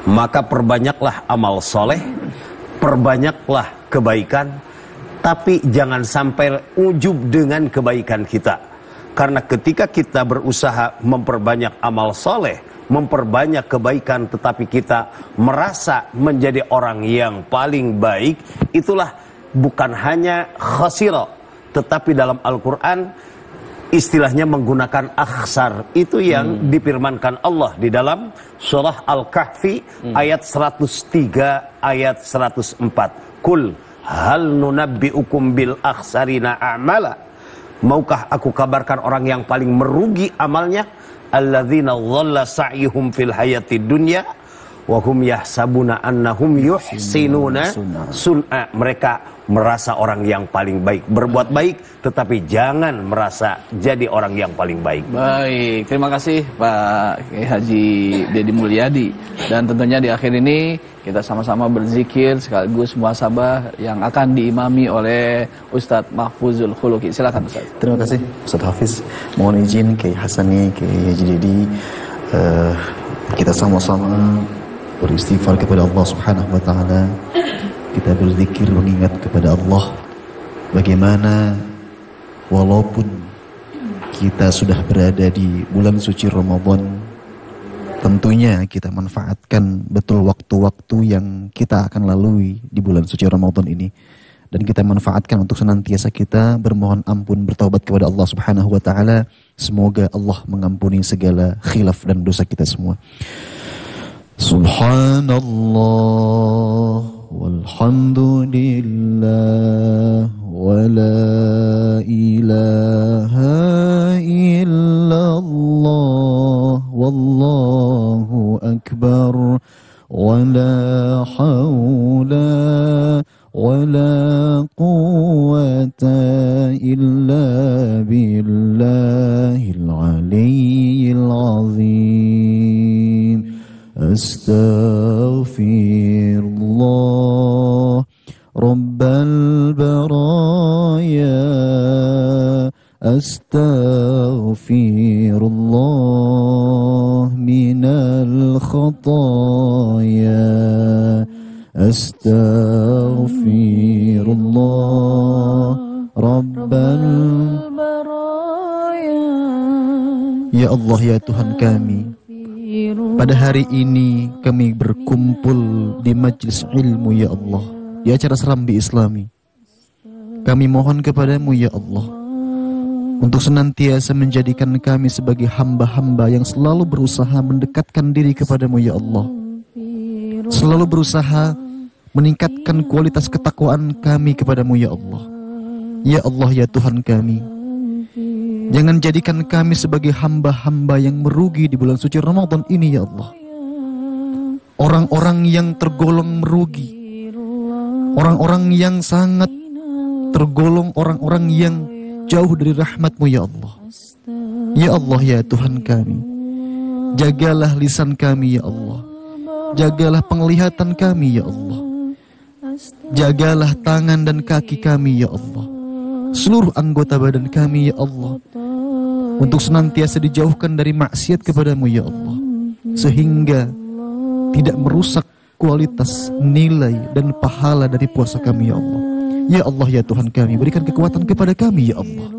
Maka perbanyaklah amal soleh, perbanyaklah kebaikan, tapi jangan sampai ujub dengan kebaikan kita. Karena ketika kita berusaha memperbanyak amal soleh, memperbanyak kebaikan, tetapi kita merasa menjadi orang yang paling baik, itulah bukan hanya khasira, tetapi dalam Al-Quran istilahnya menggunakan akhsar. Itu yang difirmankan Allah di dalam surah Al-Kahfi ayat 103 ayat 104. Kul hal nunabbi'ukum bil akhsarina a'mala. Maukah aku kabarkan orang yang paling merugi amalnya? Alladzina dhalla sa'yuhum fil hayati dunya wa hum yahsabuna annahum yuhsinuna sun'a. Mereka merasa orang yang paling baik, berbuat baik, tetapi jangan merasa jadi orang yang paling baik. Baik, terima kasih Pak Haji Dedi Mulyadi. Dan tentunya di akhir ini kita sama-sama berzikir sekaligus muhasabah yang akan diimami oleh Ustadz Mahfuzul Khuluqi. Silakan Ustadz. Terima kasih Ustadz Hafiz. Mohon izin Kiai Hasani, Kiai Haji Dedi, kita sama-sama beristighfar kepada Allah Subhanahu wa taala. Kita berzikir mengingat kepada Allah bagaimana walaupun kita sudah berada di bulan suci Ramadan, tentunya kita manfaatkan betul waktu-waktu yang kita akan lalui di bulan suci Ramadan ini, dan kita manfaatkan untuk senantiasa kita bermohon ampun, bertaubat kepada Allah Subhanahu wa taala. Semoga Allah mengampuni segala khilaf dan dosa kita semua. Subhanallah walhamdulillah wa la ilaha illallah wallahu akbar wa la hawla wa la quwwata illa billahil aliyyil azim. Astaghfirullah Rabbal baraya, astaghfirullah minal khataya, astaghfirullah Rabbal baraya. Ya Allah, ya Tuhan kami, pada hari ini kami berkumpul di majlis ilmu ya Allah, di acara Serambi Islami. Kami mohon kepadamu ya Allah untuk senantiasa menjadikan kami sebagai hamba-hamba yang selalu berusaha mendekatkan diri kepadamu ya Allah, selalu berusaha meningkatkan kualitas ketakwaan kami kepadamu ya Allah. Ya Allah, ya Tuhan kami, jangan jadikan kami sebagai hamba-hamba yang merugi di bulan suci Ramadan ini ya Allah. Orang-orang yang tergolong merugi, orang-orang yang sangat tergolong orang-orang yang jauh dari rahmat-Mu ya Allah. Ya Allah, ya Tuhan kami, jagalah lisan kami ya Allah, jagalah penglihatan kami ya Allah, jagalah tangan dan kaki kami ya Allah, seluruh anggota badan kami ya Allah, untuk senantiasa dijauhkan dari maksiat kepadamu ya Allah, sehingga tidak merusak kualitas, nilai dan pahala dari puasa kami ya Allah. Ya Allah, ya Tuhan kami, berikan kekuatan kepada kami ya Allah,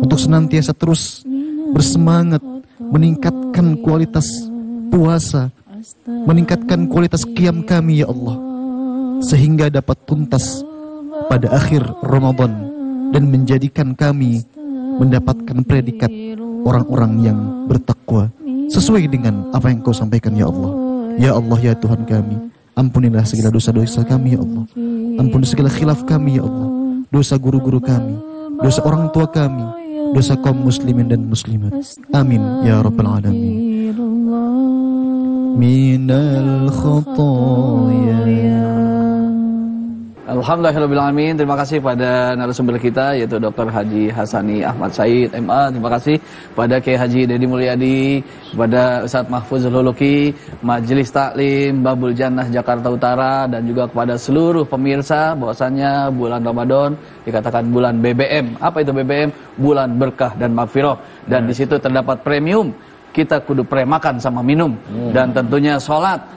untuk senantiasa terus bersemangat meningkatkan kualitas puasa, meningkatkan kualitas qiyam kami ya Allah, sehingga dapat tuntas pada akhir Ramadan dan menjadikan kami mendapatkan predikat orang-orang yang bertakwa sesuai dengan apa yang Kau sampaikan ya Allah. Ya Allah, ya Tuhan kami, ampunilah segala dosa-dosa kami ya Allah, ampuni segala khilaf kami ya Allah, dosa guru-guru kami, dosa orang tua kami, dosa kaum muslimin dan muslimat. Amin ya rabbal alamin. Minal khataya. Alhamdulillahirrahmanirrahim. Terima kasih pada narasumber kita yaitu Dr. Haji Hasani Ahmad Said MA. Terima kasih pada Kiai Haji Dedi Mulyadi, kepada Ustadz Mahfuzul Khuluqi, Majelis Taklim Babul Jannah Jakarta Utara, dan juga kepada seluruh pemirsa bahwasannya bulan Ramadan dikatakan bulan BBM. Apa itu BBM? Bulan berkah dan maghfirah. Dan di situ terdapat premium. Kita kudu premakan sama minum. Dan tentunya sholat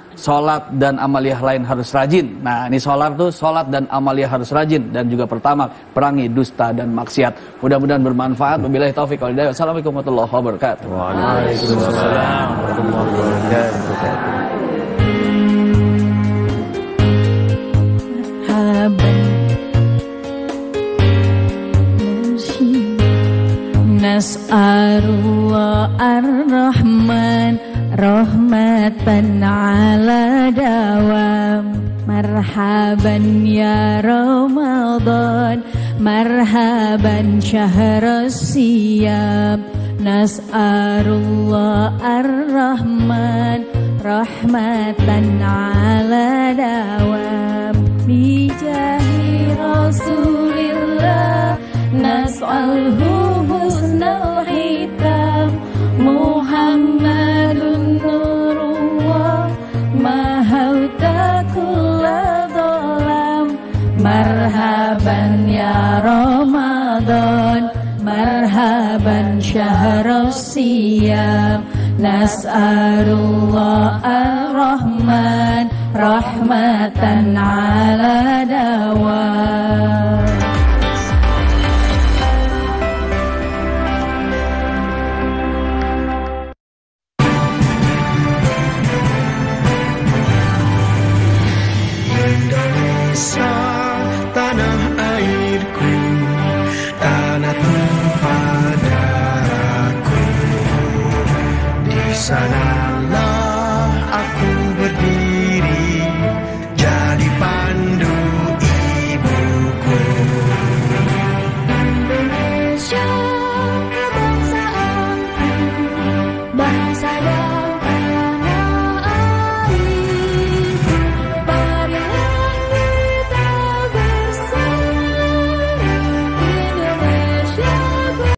dan amaliyah lain harus rajin. Nah, ini sholat dan amaliyah harus rajin. Dan juga pertama, perangi dusta dan maksiat. Mudah-mudahan bermanfaat. Wabillahi taufiq wal hidayah. Assalamualaikum warahmatullahi wabarakatuh. Waalaikumsalam warahmatullahi wabarakatuh. Nas'alullah ar-Rahman rahmatan ala dawam. Marhaban ya Ramadan marhaban syahrus siyam. Nas'alullah ar-Rahman rahmatan ala dawam. Bijahi Rasulillah nas'alhu husnal hitam. Muhammadun nurullah mahauta kulla dhalam. Marhaban ya Ramadan, marhaban syahrus siyam. Nas'alullah ar-Rahman rahmatan ala dawam. Indonesia, tanah airku, tanah tumpah darahku. Di sana